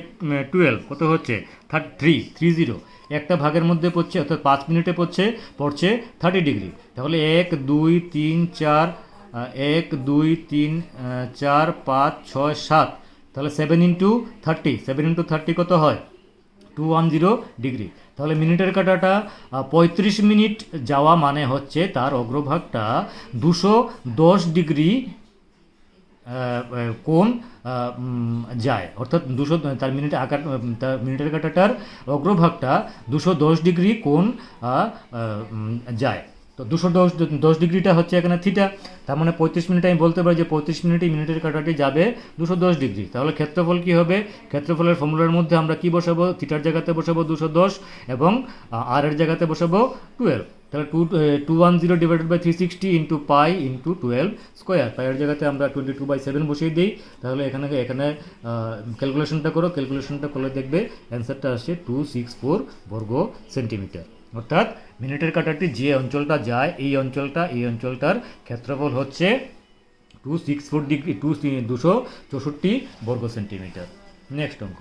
12 কত হচ্ছে? 30। একটা ভাগের মধ্যে পড়ছে, অর্থাৎ 5 মিনিটে পড়ছে 30 ডিগ্রি। তাহলে 1 2 3 4 1 2 3 4 5 6 7, তাহলে 7 ইন্টু 30 কত হয়? 210 ডিগ্রি। তাহলে মিনিটের কাঁটাটা 35 মিনিট যাওয়া মানে হচ্ছে তার অগ্রভাগটা 210 ডিগ্রি কোণ যায়, অর্থাৎ 200 তার মিনিটে আকার তার মিনিটের কাঁটাটার অগ্রভাগটা 210 ডিগ্রি কোণ যায়। তো 210 ডিগ্রিটা হচ্ছে এখানে থিটা। তার মানে 35 মিনিটে আমি বলতে পারি যে 35 মিনিটে মিনিটের কাঁটাটি যাবে 210 ডিগ্রি। তাহলে ক্ষেত্রফল কী হবে? ক্ষেত্রফলের ফর্মুলার মধ্যে আমরা কি বসাবো? থিটার জায়গাতে বসাবো 210 এবং আর এর জায়গাতে বসাবো 12। তাহলে 210 divided by 360 into pi into 12 square. পাইয়ের জায়গাতে আমরা 22/7 বসিয়ে দিই। তাহলে এখানে ক্যালকুলেশনটা করলে দেখবে অ্যান্সারটা আসছে 264 বর্গ সেন্টিমিটার। অর্থাৎ মিনিটের কাঁটাটি যে অঞ্চলটা যায় এই অঞ্চলটার ক্ষেত্রফল হচ্ছে 264 ডিগ্রি 264 বর্গ সেন্টিমিটার। নেক্সট অঙ্ক,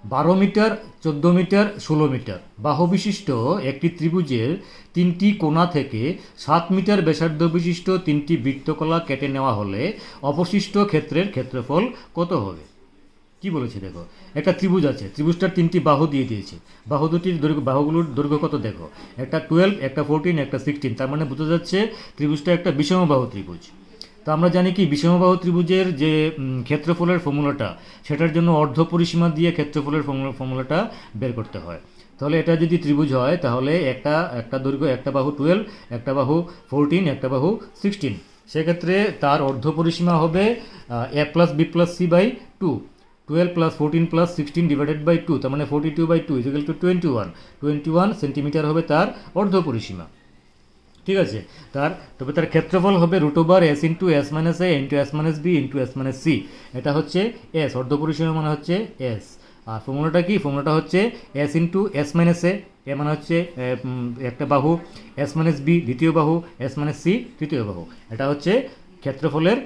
12 মিটার, 14 মিটার, 16 মিটার বাহু বিশিষ্ট একটি ত্রিভুজের 3টি কোণা থেকে 7 মিটার ব্যাসার্ধ বিশিষ্ট 3টি বৃত্তকলা কেটে নেওয়া হলে অবশিষ্ট ক্ষেত্রের ক্ষেত্রফল কত হবে? কি বলেছে দেখো, একটা ত্রিভুজ আছে, ত্রিভুজটার 3টি বাহু দিয়ে দিয়েছে। বাহুগুলোর দৈর্ঘ্য কত দেখো, একটা 12, একটা 14, একটা 16। তার মানে বোঝা যাচ্ছে ত্রিভুজটা একটা বিষমবাহু ত্রিভুজ। তো আমরা জানি কি বিষমবাহু ত্রিভুজের যে ক্ষেত্রফলের ফর্মুলাটা, সেটার জন্য অর্ধ পরিসীমা দিয়ে ক্ষেত্রফলের ফর্মুলাটা বের করতে হয়। তাহলে এটা যদি ত্রিভুজ হয় তাহলে একটা দৈর্ঘ্য, একটা বাহু 12, একটা বাহু 14, একটা বাহু 16। সেক্ষেত্রে তার অর্ধ পরিসীমা হবে a plus B plus C by 2। 12 plus 14 plus 16 divided by 2, তার মানে 42/2 ইকুয়াল টু 21 সেন্টিমিটার হবে তার অর্ধ পরিসীমা। ঠিক আছে, তবে তার ক্ষেত্রফল হবে √s into s minus a into s minus b into s minus c. এটা হচ্ছে এস, অর্ধ পরিসীমা মানে হচ্ছে এস। আর ফর্মুলাটা কি? ফর্মুলাটা হচ্ছে এস ইন্টু এস মাইনাস এ মানে হচ্ছে একটা বাহু, এস মাইনাস বি দ্বিতীয় বাহু, এস মাইনাস সি তৃতীয় বাহু। এটা হচ্ছে ক্ষেত্রফলের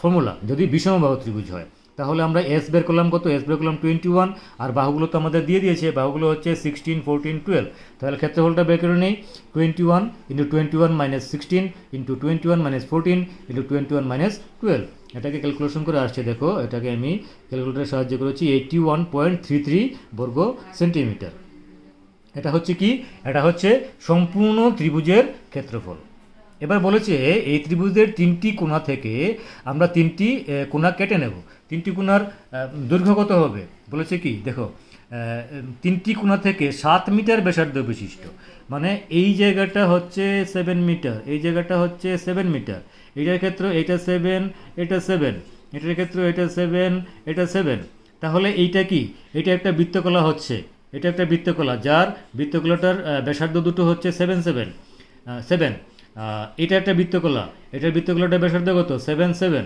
ফর্মুলা যদি বিষমবাহু ত্রিভুজ হয়। তাহলে আমরা এস বের করলাম কত? এস বের করলাম 21, আর বাহুগুলো তো আমাদের দিয়ে দিয়েছে, বাহুগুলো হচ্ছে 16, 14, 12। তাহলে ক্ষেত্রফলটা বের করে নেই, 21 into 21 minus 16 into 21 minus 14 into 21 minus 12। এটাকে ক্যালকুলেশন করে আসছে, দেখো এটাকে আমি ক্যালকুলেটরের সাহায্যে করেছি 81.33 বর্গ সেন্টিমিটার। এটা হচ্ছে কি? এটা হচ্ছে সম্পূর্ণ ত্রিভুজের ক্ষেত্রফল। এবার বলেছে এই ত্রিভুজের 3টি কোণা থেকে আমরা 3টি কোণা কেটে নেব। 3টি কোণার দৈর্ঘ্য কত হবে বলেছে কি দেখো, 3টি কোণা থেকে 7 মিটার ব্যাসার্ধ বিশিষ্ট, মানে এই জায়গাটা হচ্ছে 7 মিটার, এই জায়গাটা হচ্ছে 7 মিটার, এইটার ক্ষেত্রে এটা 7, এটা 7, এটার ক্ষেত্রে এটা 7, এটা 7। তাহলে এইটা কি? এটা একটা বৃত্তকলা হচ্ছে, এটা একটা বৃত্তকলা যার বৃত্তকলাটার ব্যাসার্ধ দুটো হচ্ছে 7 এটা একটা বৃত্তকলা, এটার বৃত্তকলাটার ব্যাসার্ধ কত? 7।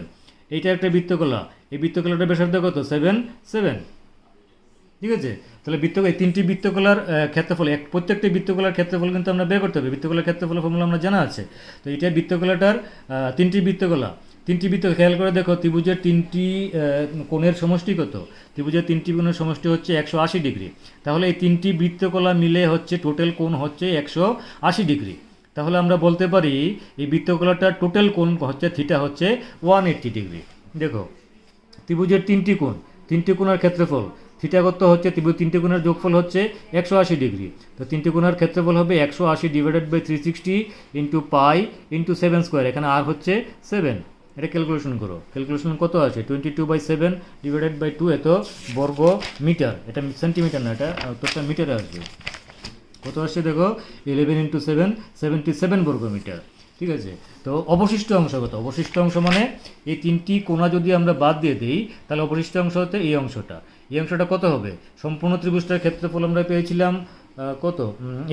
এইটা একটা বৃত্তকলা, এই বৃত্তকলাটার ব্যাসার্ধ কত? 7। ঠিক আছে, তাহলে এই 3টি বৃত্তকলার ক্ষেত্রফল, প্রত্যেকটি বৃত্তকলার ক্ষেত্রফল কিন্তু আমরা বের করতে হবে। বৃত্তকলার ক্ষেত্রফল ফর্মুলা আমরা জানা আছে। তো এটা বৃত্তকলাটার 3টি বৃত্তকলা খেয়াল করে দেখো, ত্রিভুজের 3টি কোণের সমষ্টি কত? ত্রিভুজের 3টি কোণের সমষ্টি হচ্ছে 180 ডিগ্রি। তাহলে এই 3টি বৃত্তকলা মিলে হচ্ছে টোটাল কোণ হচ্ছে 180 ডিগ্রি। তাহলে আমরা বলতে পারি এই বৃত্তকলাটার টোটাল কোণ হচ্ছে থিটা হচ্ছে 180 ডিগ্রি। দেখো ত্রিভুজের 3টি কোণের ক্ষেত্রফল থিটা কত হচ্ছে? ত্রিভুজ 3টি কোণের যোগফল হচ্ছে 180 ডিগ্রি। তো 3টি কোণের ক্ষেত্রফল হবে 180 divided by 360 into pi into 7 square. এখানে আর হচ্ছে 7। এটা ক্যালকুলেশন করো, ক্যালকুলেশন কত আছে? 22/7 ডিভাইডেড বাই 2 এত বর্গ মিটার। এটা সেন্টিমিটার না, এটা উত্তরটা মিটারে আসবে। কত আসছে দেখো, 11 × 7 77 বর্গ মিটার। ঠিক আছে। তো অবশিষ্ট অংশ কত? অবশিষ্ট অংশ মানে এই তিনটি কোণা যদি আমরা বাদ দিয়ে দিই তাহলে অবশিষ্ট অংশ হতে এই অংশটা। এই অংশটা কত হবে? সম্পূর্ণ ত্রিভুজটার ক্ষেত্রফল আমরা পেয়েছিলাম কত?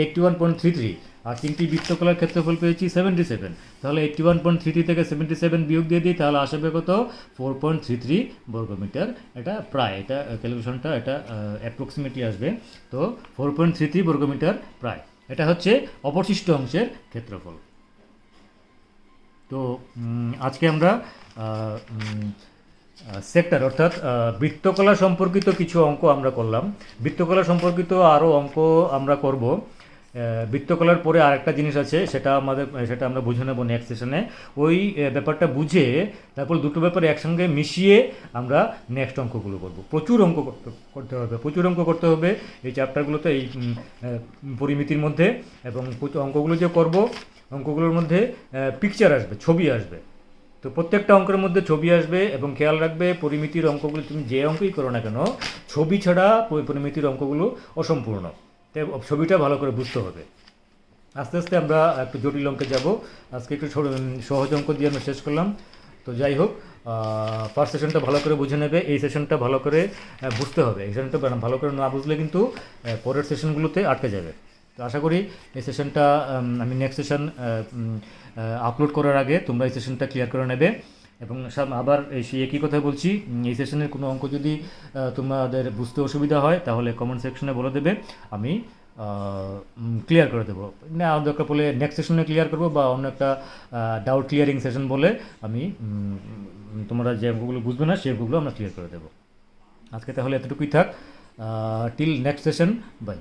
81.33, আর তিনটি বৃত্তকলার ক্ষেত্রফল পেয়েছি 77। তাহলে 81.33 থেকে 77 বিয়োগ দিয়ে দিই, তাহলে আসবে কত? 4.33 বর্গমিটার। এটা প্রায়, এটা ক্যালকুলেশনটা এটা অ্যাপ্রক্সিমেটলি আসবে। তো 4.33 বর্গমিটার প্রায়, এটা হচ্ছে অবশিষ্ট অংশের ক্ষেত্রফল। তো আজকে আমরা সেক্টর অর্থাৎ বৃত্তকলা সম্পর্কিত কিছু অঙ্ক আমরা করলাম। বৃত্তকলা সম্পর্কিত আরও অঙ্ক আমরা করব। বৃত্তকলার পরে আরেকটা জিনিস আছে, সেটা আমরা বুঝে নেব নেক্সট সেশনে। ওই ব্যাপারটা বুঝে তারপর দুটো ব্যাপার একসঙ্গে মিশিয়ে আমরা নেক্সট অঙ্কগুলো করব। প্রচুর অঙ্ক করতে হবে, প্রচুর অঙ্ক করতে হবে এই চ্যাপ্টারগুলোতে, এই পরিমিতির মধ্যে। এবং অঙ্কগুলো যে করব, অঙ্কগুলোর মধ্যে পিকচার আসবে, ছবি আসবে। তো প্রত্যেকটা অঙ্কের মধ্যে ছবি আসবে, এবং খেয়াল রাখবে পরিমিতির অঙ্কগুলো তুমি যে অঙ্কই করো না কেন, ছবি ছাড়া পরিমিতির অঙ্কগুলো অসম্পূর্ণ। তাই ছবিটা ভালো করে বুঝতে হবে। আস্তে আস্তে আমরা একটু জটিল অঙ্কে যাব। আজকে একটু সহজ অঙ্ক দিয়ে আমরা শেষ করলাম। তো যাই হোক, ফার্স্ট সেশনটা ভালো করে বুঝে নেবে, এই সেশনটা ভালো করে বুঝতে হবে। এই সেশনটা ভালো করে না বুঝলে কিন্তু পরের সেশনগুলোতে আটকে যাবে। তো আশা করি এই সেশনটা, আমি নেক্সট সেশন আপলোড করার আগে তোমরা এই সেশনটা ক্লিয়ার করে নেবে। এবং আবার সেই একই কথা বলছি, এই সেশনের কোনো অঙ্ক যদি তোমাদের বুঝতে অসুবিধা হয় তাহলে কমেন্ট সেকশনে বলে দেবে, আমি ক্লিয়ার করে দেবো। না দরকার পড়লে নেক্সট সেশনে ক্লিয়ার করবো, বা অন্য একটা ডাউট ক্লিয়ারিং সেশন বলে আমি তোমরা যে অঙ্কগুলো বুঝবে না সেই অঙ্কগুলো আমরা ক্লিয়ার করে দেবো। আজকে তাহলে এতটুকুই থাক। Till next session, by.